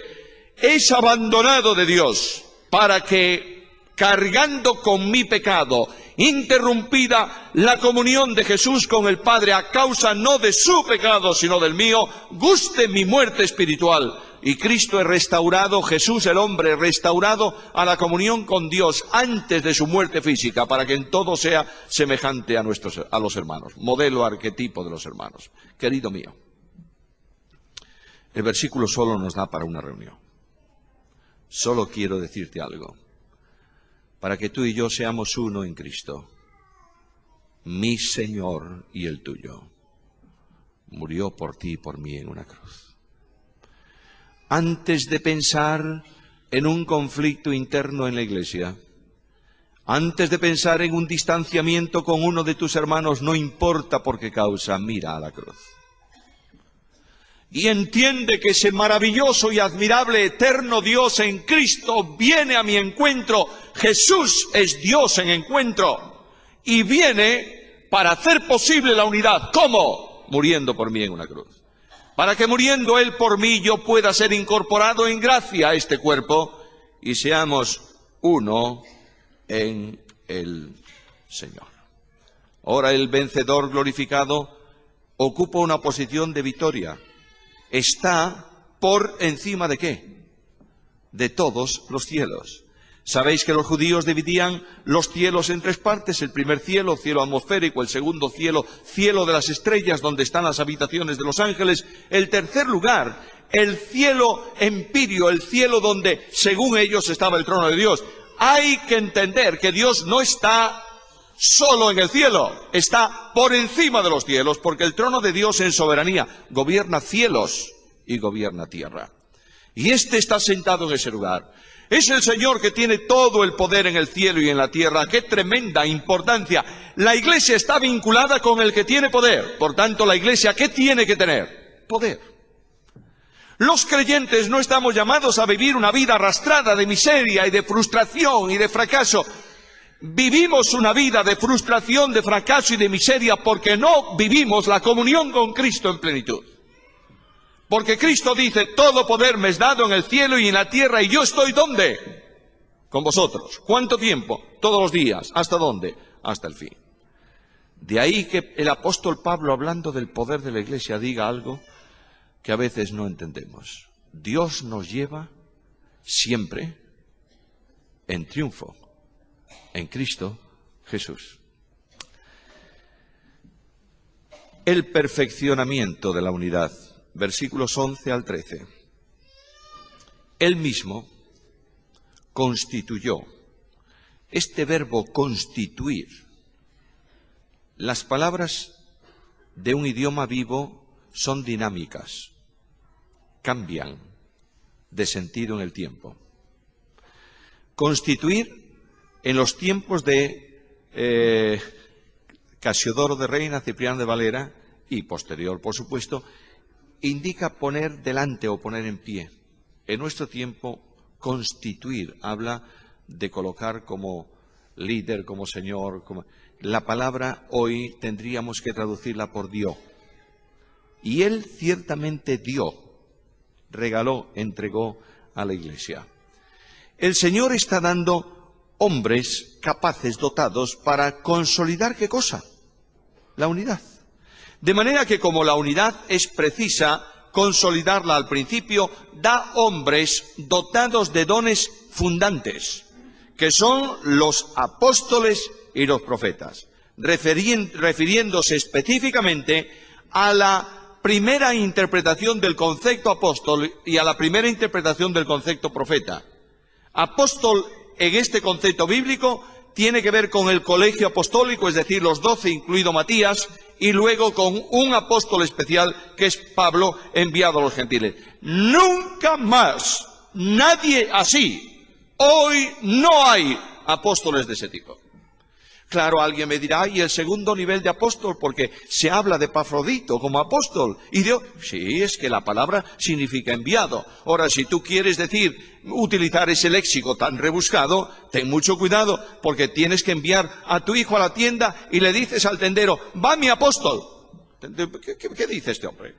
es abandonado de Dios para que, cargando con mi pecado, interrumpida la comunión de Jesús con el Padre a causa no de su pecado, sino del mío, guste mi muerte espiritual. Y Cristo es restaurado, Jesús el hombre restaurado a la comunión con Dios antes de su muerte física, para que en todo sea semejante a los hermanos, modelo arquetipo de los hermanos. Querido mío, el versículo solo nos da para una reunión. Solo quiero decirte algo. Para que tú y yo seamos uno en Cristo, mi Señor y el tuyo, murió por ti y por mí en una cruz. Antes de pensar en un conflicto interno en la Iglesia, antes de pensar en un distanciamiento con uno de tus hermanos, no importa por qué causa, mira a la cruz. Y entiende que ese maravilloso y admirable eterno Dios en Cristo viene a mi encuentro. Jesús es Dios en encuentro. Y viene para hacer posible la unidad. ¿Cómo? Muriendo por mí en una cruz. Para que muriendo Él por mí yo pueda ser incorporado en gracia a este cuerpo y seamos uno en el Señor. Ahora el vencedor glorificado ocupa una posición de victoria. Está por encima ¿de qué? De todos los cielos. Sabéis que los judíos dividían los cielos en tres partes. El primer cielo, cielo atmosférico. El segundo cielo, cielo de las estrellas, donde están las habitaciones de los ángeles. El tercer lugar, el cielo empíreo, el cielo donde, según ellos, estaba el trono de Dios. Hay que entender que Dios no está solo en el cielo, está por encima de los cielos, porque el trono de Dios en soberanía gobierna cielos y gobierna tierra. Y este está sentado en ese lugar. Es el Señor que tiene todo el poder en el cielo y en la tierra. ¡Qué tremenda importancia! La Iglesia está vinculada con el que tiene poder. Por tanto, la Iglesia, ¿qué tiene que tener? Poder. Los creyentes no estamos llamados a vivir una vida arrastrada de miseria y de frustración y de fracaso. Vivimos una vida de frustración, de fracaso y de miseria porque no vivimos la comunión con Cristo en plenitud. Porque Cristo dice, todo poder me es dado en el cielo y en la tierra, y yo estoy ¿dónde? Con vosotros. ¿Cuánto tiempo? Todos los días. ¿Hasta dónde? Hasta el fin. De ahí que el apóstol Pablo, hablando del poder de la Iglesia, diga algo que a veces no entendemos. Dios nos lleva siempre en triunfo. En Cristo Jesús. El perfeccionamiento de la unidad, versículos 11 al 13. Él mismo constituyó. Este verbo constituir, las palabras de un idioma vivo son dinámicas, cambian de sentido en el tiempo. Constituir en los tiempos de Casiodoro de Reina, Cipriano de Valera y posterior, por supuesto, indica poner delante o poner en pie. En nuestro tiempo, constituir habla de colocar como líder, como señor. La palabra hoy tendríamos que traducirla por dio. Y Él ciertamente dio, regaló, entregó a la Iglesia. El Señor está dando hombres capaces, dotados, para consolidar ¿qué cosa? La unidad. De manera que como la unidad es precisa consolidarla al principio, da hombres dotados de dones fundantes, que son los apóstoles y los profetas, refiriéndose específicamente a la primera interpretación del concepto apóstol y a la primera interpretación del concepto profeta. Apóstol en este concepto bíblico tiene que ver con el colegio apostólico, es decir, los 12, incluido Matías, y luego con un apóstol especial que es Pablo, enviado a los gentiles. Nunca más, nadie así. Hoy no hay apóstoles de ese tipo. Claro, alguien me dirá, ¿y el segundo nivel de apóstol? Porque se habla de Epafrodito como apóstol. Y Dios, sí, es que la palabra significa enviado. Ahora, si tú quieres utilizar ese léxico tan rebuscado, ten mucho cuidado, porque tienes que enviar a tu hijo a la tienda y le dices al tendero, va mi apóstol. ¿Qué dice este hombre?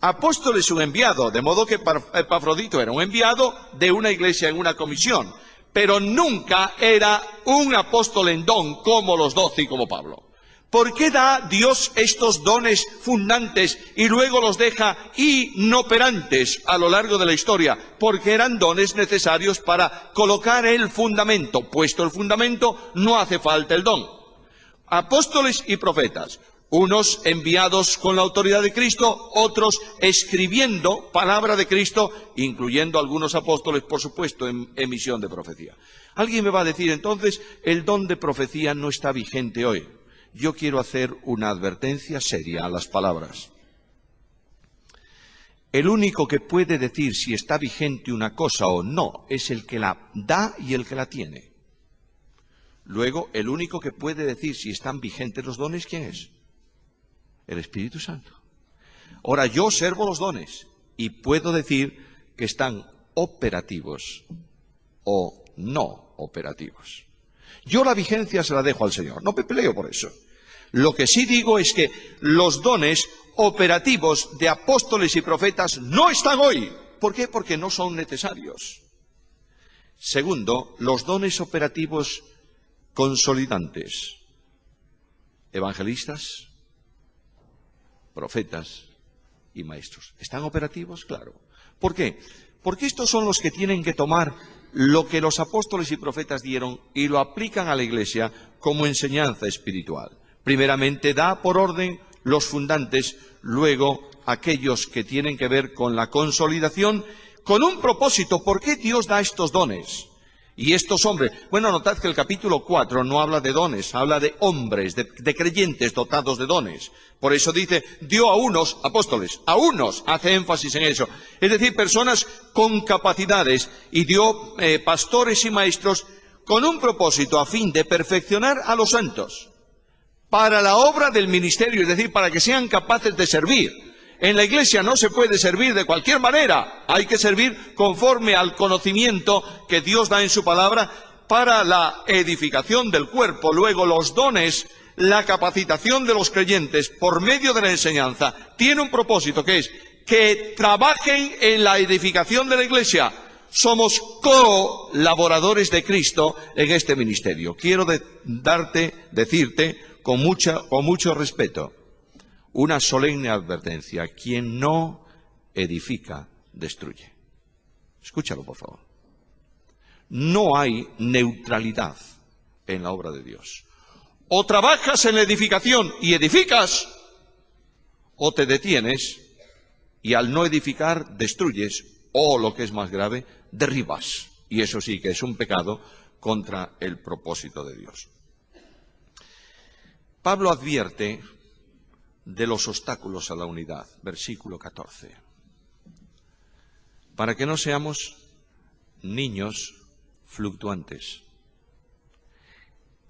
Apóstol es un enviado, de modo que Epafrodito era un enviado de una iglesia en una comisión. Pero nunca era un apóstol en don como los 12 y como Pablo. ¿Por qué da Dios estos dones fundantes y luego los deja inoperantes a lo largo de la historia? Porque eran dones necesarios para colocar el fundamento. Puesto el fundamento, no hace falta el don. Apóstoles y profetas. Unos enviados con la autoridad de Cristo, otros escribiendo palabra de Cristo, incluyendo algunos apóstoles, por supuesto, en emisión de profecía. Alguien me va a decir, entonces, el don de profecía no está vigente hoy. Yo quiero hacer una advertencia seria a las palabras. el único que puede decir si está vigente una cosa o no es el que la da y el que la tiene. Luego, el único que puede decir si están vigentes los dones, ¿quién es? El Espíritu Santo. Ahora, yo observo los dones y puedo decir que están operativos o no operativos. Yo la vigencia se la dejo al Señor, no me peleo por eso. Lo que sí digo es que los dones operativos de apóstoles y profetas no están hoy. ¿Por qué? Porque no son necesarios. Segundo, los dones operativos consolidantes. Evangelistas, profetas y maestros. ¿Están operativos? Claro. ¿Por qué? Porque estos son los que tienen que tomar lo que los apóstoles y profetas dieron y lo aplican a la Iglesia como enseñanza espiritual. Primeramente da por orden los fundantes, luego aquellos que tienen que ver con la consolidación, con un propósito. ¿Por qué Dios da estos dones? Y estos hombres, bueno, notad que el capítulo 4 no habla de dones, habla de hombres, de creyentes dotados de dones. Por eso dice, dio a unos apóstoles, a unos, hace énfasis en eso. Es decir, personas con capacidades, y dio pastores y maestros con un propósito a fin de perfeccionar a los santos para la obra del ministerio, es decir, para que sean capaces de servir. En la Iglesia no se puede servir de cualquier manera, hay que servir conforme al conocimiento que Dios da en su palabra para la edificación del cuerpo. Luego los dones, la capacitación de los creyentes por medio de la enseñanza, tiene un propósito que es que trabajen en la edificación de la Iglesia. Somos colaboradores de Cristo en este ministerio. Quiero decirte con mucho respeto, una solemne advertencia: quien no edifica, destruye. Escúchalo, por favor. No hay neutralidad en la obra de Dios. O trabajas en la edificación y edificas, o te detienes y al no edificar destruyes, o lo que es más grave, derribas. Y eso sí que es un pecado contra el propósito de Dios. Pablo advierte de los obstáculos a la unidad, versículo 14. Para que no seamos niños fluctuantes.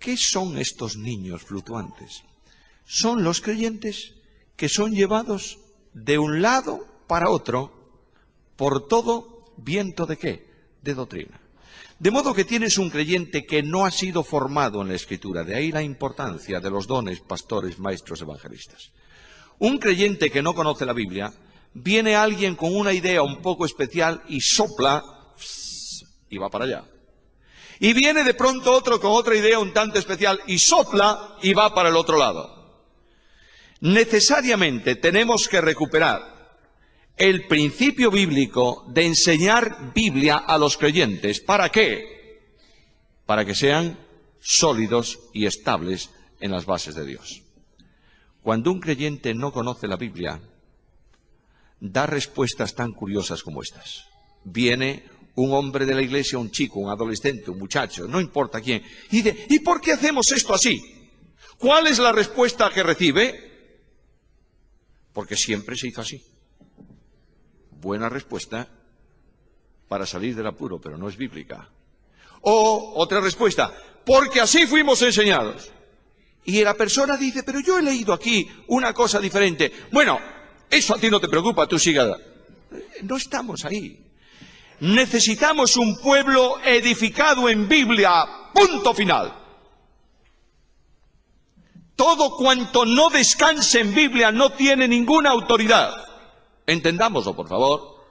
¿Qué son estos niños fluctuantes? Son los creyentes que son llevados de un lado para otro por todo viento ¿de qué? De doctrina. De modo que tienes un creyente que no ha sido formado en la Escritura, de ahí la importancia de los dones, pastores, maestros, evangelistas. Un creyente que no conoce la Biblia, viene alguien con una idea un poco especial y sopla y va para allá. Y viene de pronto otro con otra idea un tanto especial y sopla y va para el otro lado. Necesariamente tenemos que recuperar el principio bíblico de enseñar Biblia a los creyentes. ¿Para qué? Para que sean sólidos y estables en las bases de Dios. Cuando un creyente no conoce la Biblia, da respuestas tan curiosas como estas. Viene un hombre de la iglesia, un chico, un adolescente, un muchacho, no importa quién, y dice, ¿y por qué hacemos esto así? ¿Cuál es la respuesta que recibe? Porque siempre se hizo así. Buena respuesta para salir del apuro, pero no es bíblica. O otra respuesta, porque así fuimos enseñados. Y la persona dice, pero yo he leído aquí una cosa diferente. Bueno, eso a ti no te preocupa, tú siga. No estamos ahí. Necesitamos un pueblo edificado en Biblia, punto final. Todo cuanto no descanse en Biblia no tiene ninguna autoridad. Entendámoslo, por favor.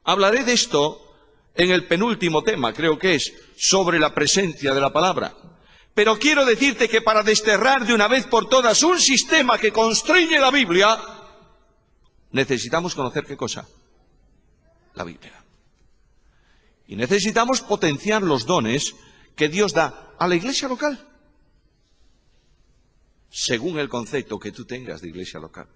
Hablaré de esto en el penúltimo tema, creo que es, sobre la presencia de la palabra. Pero quiero decirte que para desterrar de una vez por todas un sistema que constriñe la Biblia, necesitamos conocer ¿qué cosa? La Biblia. Y necesitamos potenciar los dones que Dios da a la iglesia local, según el concepto que tú tengas de iglesia local.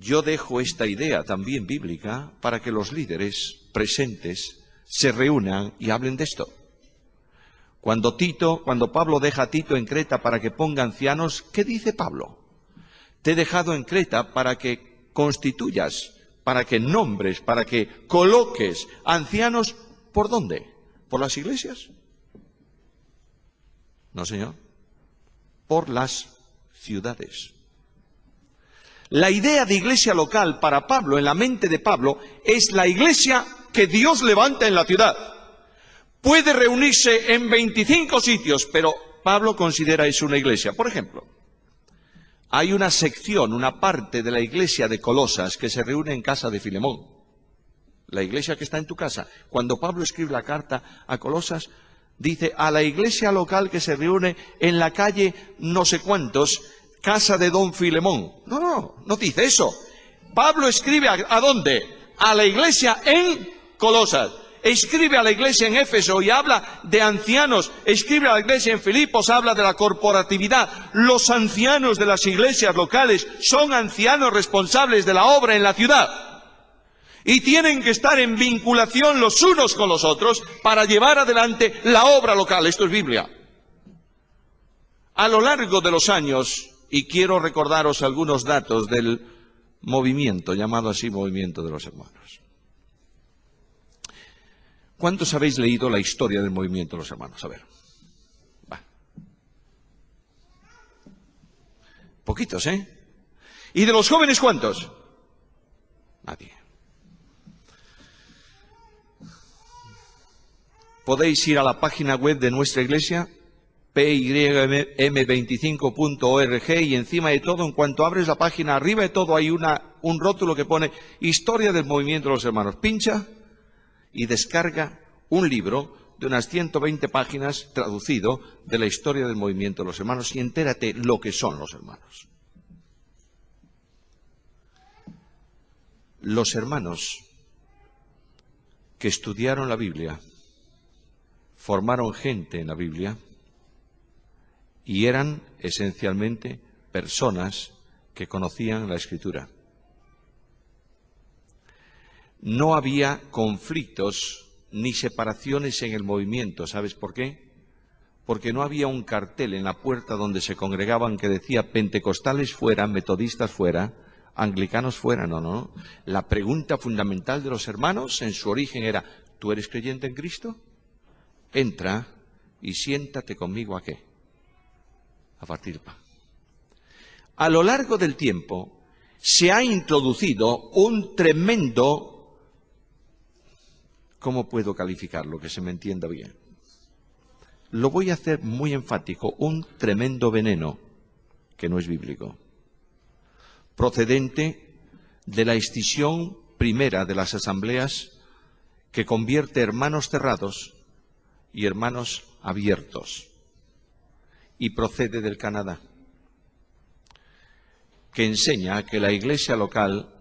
Yo dejo esta idea también bíblica para que los líderes presentes se reúnan y hablen de esto. Cuando Pablo deja a Tito en Creta para que ponga ancianos, ¿qué dice Pablo? Te he dejado en Creta para que constituyas, para que nombres, para que coloques ancianos, ¿por dónde? ¿Por las iglesias? No, señor. Por las ciudades. La idea de iglesia local para Pablo, en la mente de Pablo, es la iglesia que Dios levanta en la ciudad. Puede reunirse en 25 sitios, pero Pablo considera eso una iglesia. Por ejemplo, hay una sección, una parte de la iglesia de Colosas que se reúne en casa de Filemón. La iglesia que está en tu casa. Cuando Pablo escribe la carta a Colosas, dice a la iglesia local que se reúne en la calle no sé cuántos, casa de don Filemón. No dice eso. Pablo escribe ¿a dónde? A la iglesia en Colosas. Escribe a la iglesia en Éfeso y habla de ancianos. Escribe a la iglesia en Filipos, habla de la corporatividad. Los ancianos de las iglesias locales son ancianos responsables de la obra en la ciudad. Y tienen que estar en vinculación los unos con los otros para llevar adelante la obra local. Esto es Biblia. A lo largo de los años, y quiero recordaros algunos datos del movimiento, llamado así Movimiento de los Hermanos. ¿Cuántos habéis leído la historia del Movimiento de los Hermanos? A ver. Va. Poquitos, ¿eh? ¿Y de los jóvenes cuántos? Nadie. Podéis ir a la página web de nuestra iglesia, pym25.org, y encima de todo, en cuanto abres la página, arriba de todo hay un rótulo que pone Historia del Movimiento de los Hermanos. Pincha y descarga un libro de unas 120 páginas traducido de la historia del Movimiento de los Hermanos y entérate lo que son los hermanos. Los hermanos que estudiaron la Biblia formaron gente en la Biblia y eran esencialmente personas que conocían la Escritura. No había conflictos ni separaciones en el movimiento. ¿Sabes por qué? Porque no había un cartel en la puerta donde se congregaban que decía pentecostales fuera, metodistas fuera, anglicanos fuera. No. La pregunta fundamental de los hermanos en su origen era: ¿tú eres creyente en Cristo? Entra y siéntate conmigo ¿a qué? A partir pan. A lo largo del tiempo se ha introducido un tremendo, ¿cómo puedo calificarlo? Que se me entienda bien. Lo voy a hacer muy enfático, un tremendo veneno que no es bíblico, procedente de la escisión primera de las asambleas que convierte hermanos cerrados y hermanos abiertos, y procede del Canadá, que enseña que la iglesia local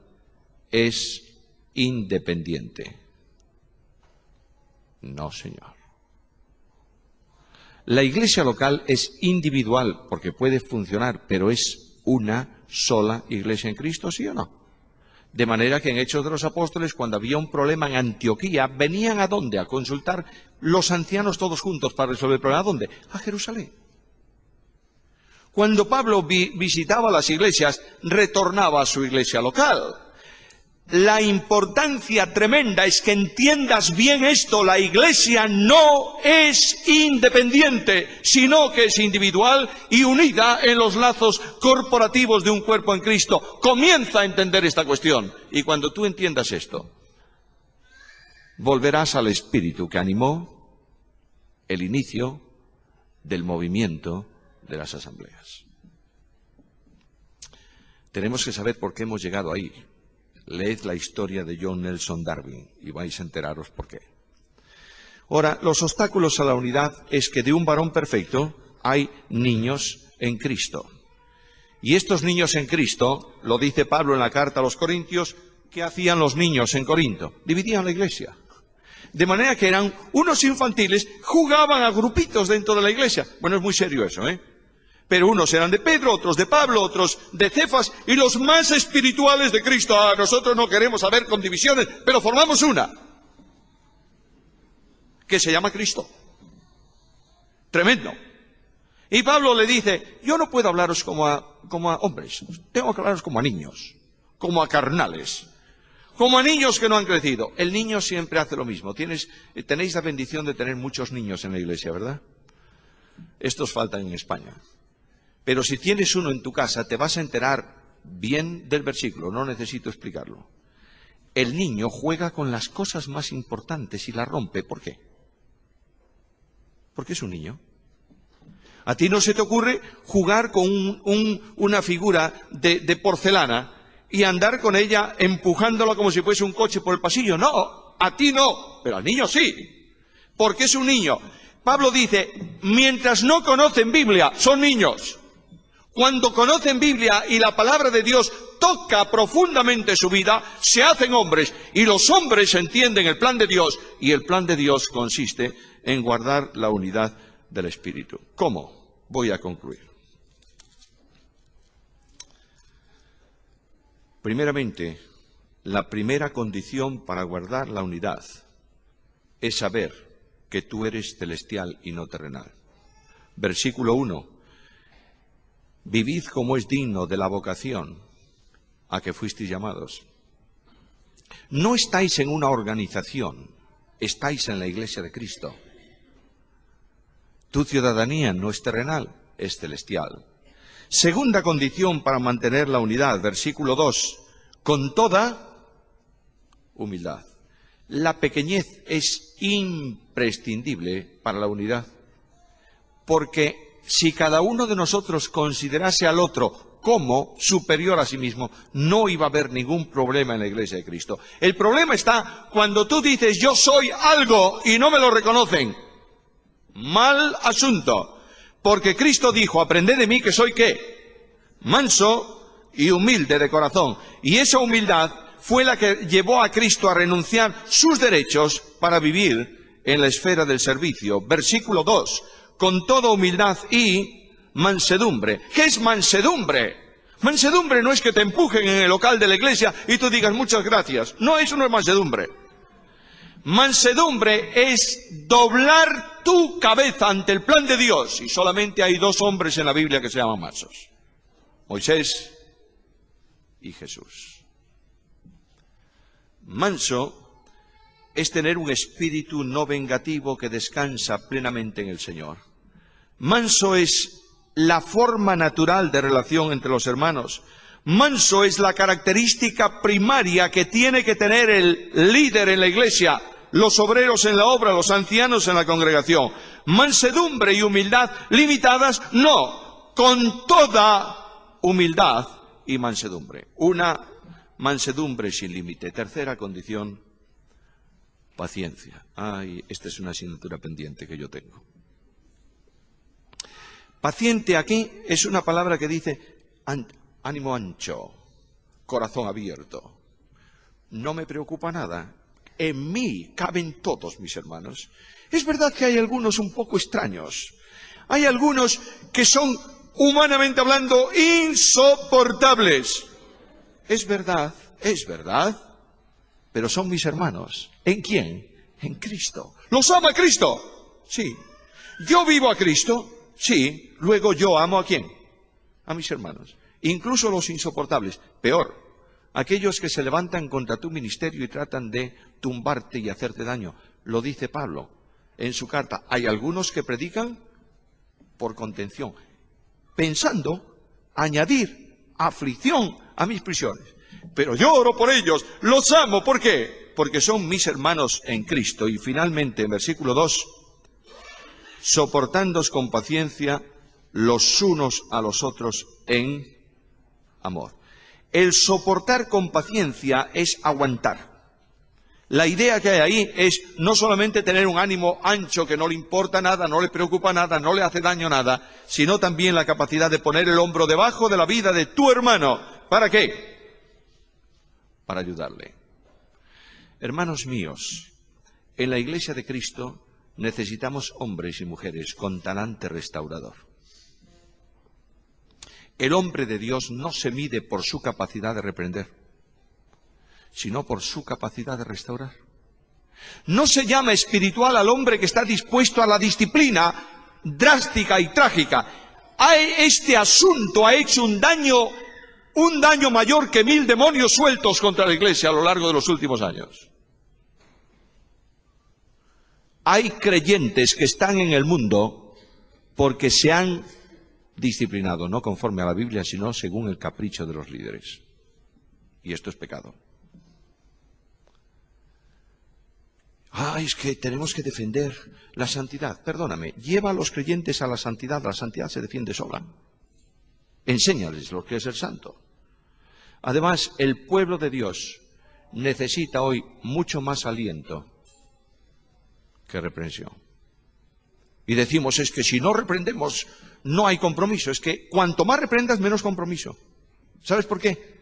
es independiente. No, señor. La iglesia local es individual porque puede funcionar, pero es una sola iglesia en Cristo, ¿sí o no? De manera que en Hechos de los Apóstoles, cuando había un problema en Antioquía, ¿venían a dónde? A consultar los ancianos todos juntos para resolver el problema. ¿A dónde? A Jerusalén. Cuando Pablo visitaba las iglesias, retornaba a su iglesia local. La importancia tremenda es que entiendas bien esto: la iglesia no es independiente, sino que es individual y unida en los lazos corporativos de un cuerpo en Cristo. Comienza a entender esta cuestión, y cuando tú entiendas esto, volverás al espíritu que animó el inicio del movimiento de las asambleas. Tenemos que saber por qué hemos llegado ahí. Leed la historia de John Nelson Darwin y vais a enteraros por qué. Ahora, los obstáculos a la unidad es que de un varón perfecto hay niños en Cristo. Y estos niños en Cristo, lo dice Pablo en la carta a los Corintios, ¿qué hacían los niños en Corinto? Dividían la iglesia. De manera que eran unos infantiles, jugaban a grupitos dentro de la iglesia. Bueno, es muy serio eso, ¿eh? Pero unos eran de Pedro, otros de Pablo, otros de Cefas, y los más espirituales de Cristo. Nosotros no queremos saber con divisiones, pero formamos una, que se llama Cristo. Tremendo. Y Pablo le dice: yo no puedo hablaros como a hombres, tengo que hablaros como a niños. como a carnales, como a niños que no han crecido. El niño siempre hace lo mismo. Tenéis la bendición de tener muchos niños en la iglesia, ¿verdad? Estos faltan en España. Pero si tienes uno en tu casa, te vas a enterar bien del versículo, no necesito explicarlo. El niño juega con las cosas más importantes y las rompe. ¿Por qué? Porque es un niño. ¿A ti no se te ocurre jugar con una figura de porcelana y andar con ella empujándola como si fuese un coche por el pasillo? No, a ti no, pero al niño sí, porque es un niño. Pablo dice, mientras no conocen Biblia, son niños. Cuando conocen Biblia y la palabra de Dios toca profundamente su vida, se hacen hombres, y los hombres entienden el plan de Dios, y el plan de Dios consiste en guardar la unidad del Espíritu. ¿Cómo? Voy a concluir. Primeramente, la primera condición para guardar la unidad es saber que tú eres celestial y no terrenal. Versículo 1. Vivid como es digno de la vocación a que fuisteis llamados. No estáis en una organización, estáis en la Iglesia de Cristo. Tu ciudadanía no es terrenal, es celestial. Segunda condición para mantener la unidad, versículo 2, con toda humildad. La pequeñez es imprescindible para la unidad, porque si cada uno de nosotros considerase al otro como superior a sí mismo, no iba a haber ningún problema en la Iglesia de Cristo. El problema está cuando tú dices, yo soy algo y no me lo reconocen. Mal asunto, porque Cristo dijo, aprended de mí que soy ¿qué? Manso y humilde de corazón. Y esa humildad fue la que llevó a Cristo a renunciar sus derechos para vivir en la esfera del servicio. Versículo 2, con toda humildad y mansedumbre. ¿Qué es mansedumbre? Mansedumbre no es que te empujen en el local de la iglesia y tú digas muchas gracias. No, eso no es mansedumbre. Mansedumbre es doblar tu cabeza ante el plan de Dios. Y solamente hay dos hombres en la Biblia que se llaman mansos: Moisés y Jesús. Manso es tener un espíritu no vengativo que descansa plenamente en el Señor. Manso es la forma natural de relación entre los hermanos. Manso es la característica primaria que tiene que tener el líder en la iglesia, los obreros en la obra, los ancianos en la congregación. Mansedumbre y humildad limitadas, no, con toda humildad y mansedumbre. Una mansedumbre sin límite. Tercera condición, paciencia. Ay, esta es una asignatura pendiente que yo tengo. Paciente aquí es una palabra que dice ánimo ancho, corazón abierto. No me preocupa nada. En mí caben todos mis hermanos. Es verdad que hay algunos un poco extraños. Hay algunos que son, humanamente hablando, insoportables. Es verdad, pero son mis hermanos. ¿En quién? En Cristo. ¿Los ama Cristo? Sí. ¿Yo vivo a Cristo? Sí. Luego yo amo ¿a quién? A mis hermanos. Incluso los insoportables. Peor, aquellos que se levantan contra tu ministerio y tratan de tumbarte y hacerte daño. Lo dice Pablo en su carta. Hay algunos que predican por contención, pensando añadir aflicción a mis prisiones. Pero yo oro por ellos, los amo. ¿Por qué? Porque son mis hermanos en Cristo. Y finalmente, en versículo 2, soportándoos con paciencia los unos a los otros en amor. El soportar con paciencia es aguantar. La idea que hay ahí es no solamente tener un ánimo ancho que no le importa nada, no le preocupa nada, no le hace daño nada, sino también la capacidad de poner el hombro debajo de la vida de tu hermano. ¿Para qué? Para ayudarle. Hermanos míos, en la Iglesia de Cristo necesitamos hombres y mujeres con talante restaurador. El hombre de Dios no se mide por su capacidad de reprender, sino por su capacidad de restaurar. No se llama espiritual al hombre que está dispuesto a la disciplina drástica y trágica. Este asunto ha hecho un daño un daño mayor que 1000 demonios sueltos contra la Iglesia a lo largo de los últimos años. Hay creyentes que están en el mundo porque se han disciplinado, no conforme a la Biblia, sino según el capricho de los líderes. Y esto es pecado. Es que tenemos que defender la santidad. Perdóname, lleva a los creyentes a la santidad se defiende sola. Enséñales lo que es ser santo. Además, el pueblo de Dios necesita hoy mucho más aliento que reprensión. Y decimos, es que si no reprendemos, no hay compromiso. Es que cuanto más reprendas, menos compromiso. ¿Sabes por qué?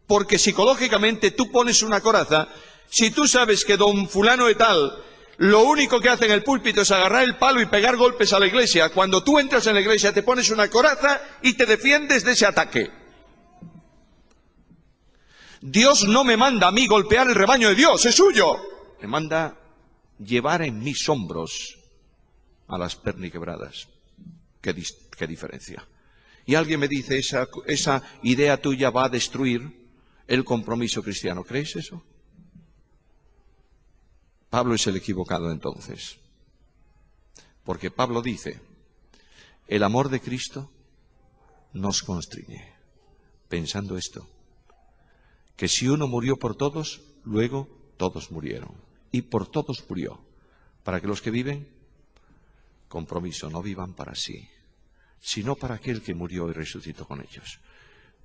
Porque psicológicamente tú pones una coraza. Si tú sabes que don fulano de tal, lo único que hace en el púlpito es agarrar el palo y pegar golpes a la iglesia, cuando tú entras en la iglesia te pones una coraza y te defiendes de ese ataque. Dios no me manda a mí golpear el rebaño de Dios, es suyo. Me manda llevar en mis hombros a las perniquebradas. ¿Qué diferencia? Y alguien me dice, esa idea tuya va a destruir el compromiso cristiano. ¿Crees eso? Pablo es el equivocado entonces. Porque Pablo dice, el amor de Cristo nos constriñe. Pensando esto, que si uno murió por todos, luego todos murieron. Y por todos murió. Para que los que viven, compromiso, no vivan para sí, sino para aquel que murió y resucitó con ellos.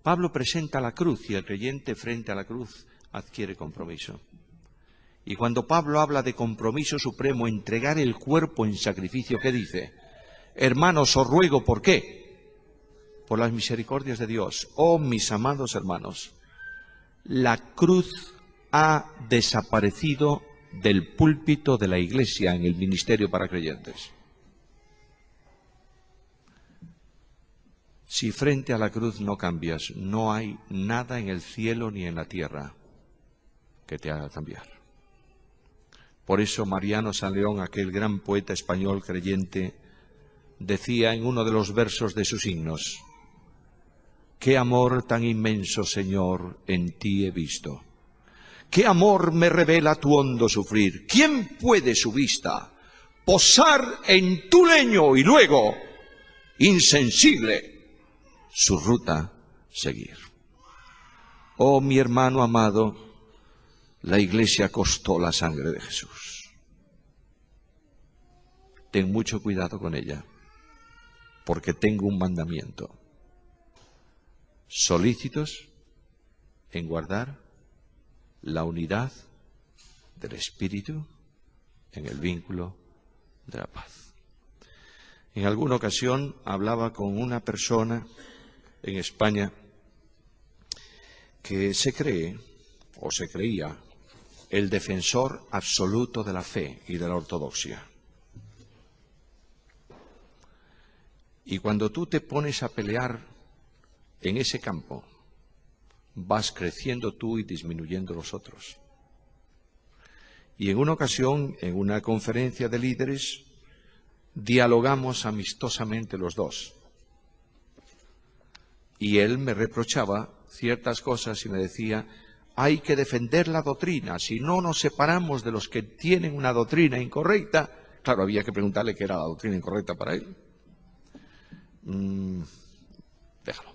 Pablo presenta la cruz y el creyente frente a la cruz adquiere compromiso. Y cuando Pablo habla de compromiso supremo, entregar el cuerpo en sacrificio, ¿qué dice? Hermanos, os ruego, ¿por qué? Por las misericordias de Dios. Oh, mis amados hermanos, la cruz ha desaparecido del púlpito de la Iglesia en el ministerio para creyentes. Si frente a la cruz no cambias, no hay nada en el cielo ni en la tierra que te haga cambiar. Por eso Mariano San León, aquel gran poeta español creyente, decía en uno de los versos de sus himnos, «Qué amor tan inmenso, Señor, en ti he visto. Qué amor me revela tu hondo sufrir. ¿Quién puede su vista posar en tu leño y luego, insensible, su ruta seguir? Oh, mi hermano amado, la Iglesia costó la sangre de Jesús. Ten mucho cuidado con ella, porque tengo un mandamiento. Solícitos en guardar la unidad del Espíritu en el vínculo de la paz». En alguna ocasión hablaba con una persona en España que se cree, o se creía, el defensor absoluto de la fe y de la ortodoxia. Y cuando tú te pones a pelear en ese campo, vas creciendo tú y disminuyendo los otros. Y en una ocasión, en una conferencia de líderes, dialogamos amistosamente los dos. Y él me reprochaba ciertas cosas y me decía, hay que defender la doctrina, si no nos separamos de los que tienen una doctrina incorrecta. Claro, había que preguntarle qué era la doctrina incorrecta para él. Déjalo.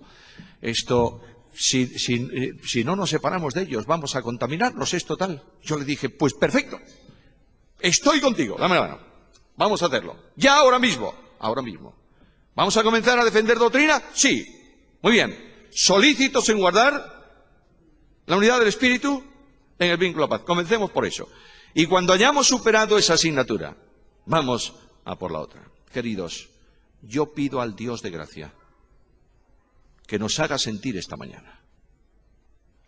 Esto, si no nos separamos de ellos, vamos a contaminarnos, es total. Yo le dije, pues perfecto, estoy contigo, dame la mano, vamos a hacerlo, ya ahora mismo. ¿Vamos a comenzar a defender doctrina? Sí, muy bien. Solícitos en guardar la unidad del Espíritu en el vínculo de la paz. Comencemos por eso. Y cuando hayamos superado esa asignatura, vamos a por la otra. Queridos, yo pido al Dios de gracia que nos haga sentir esta mañana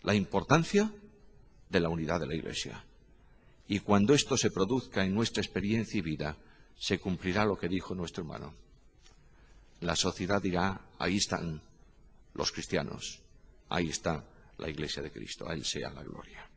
la importancia de la unidad de la Iglesia. Y cuando esto se produzca en nuestra experiencia y vida, se cumplirá lo que dijo nuestro hermano. La sociedad dirá, ahí están los cristianos, ahí está la Iglesia de Cristo, a Él sea la gloria.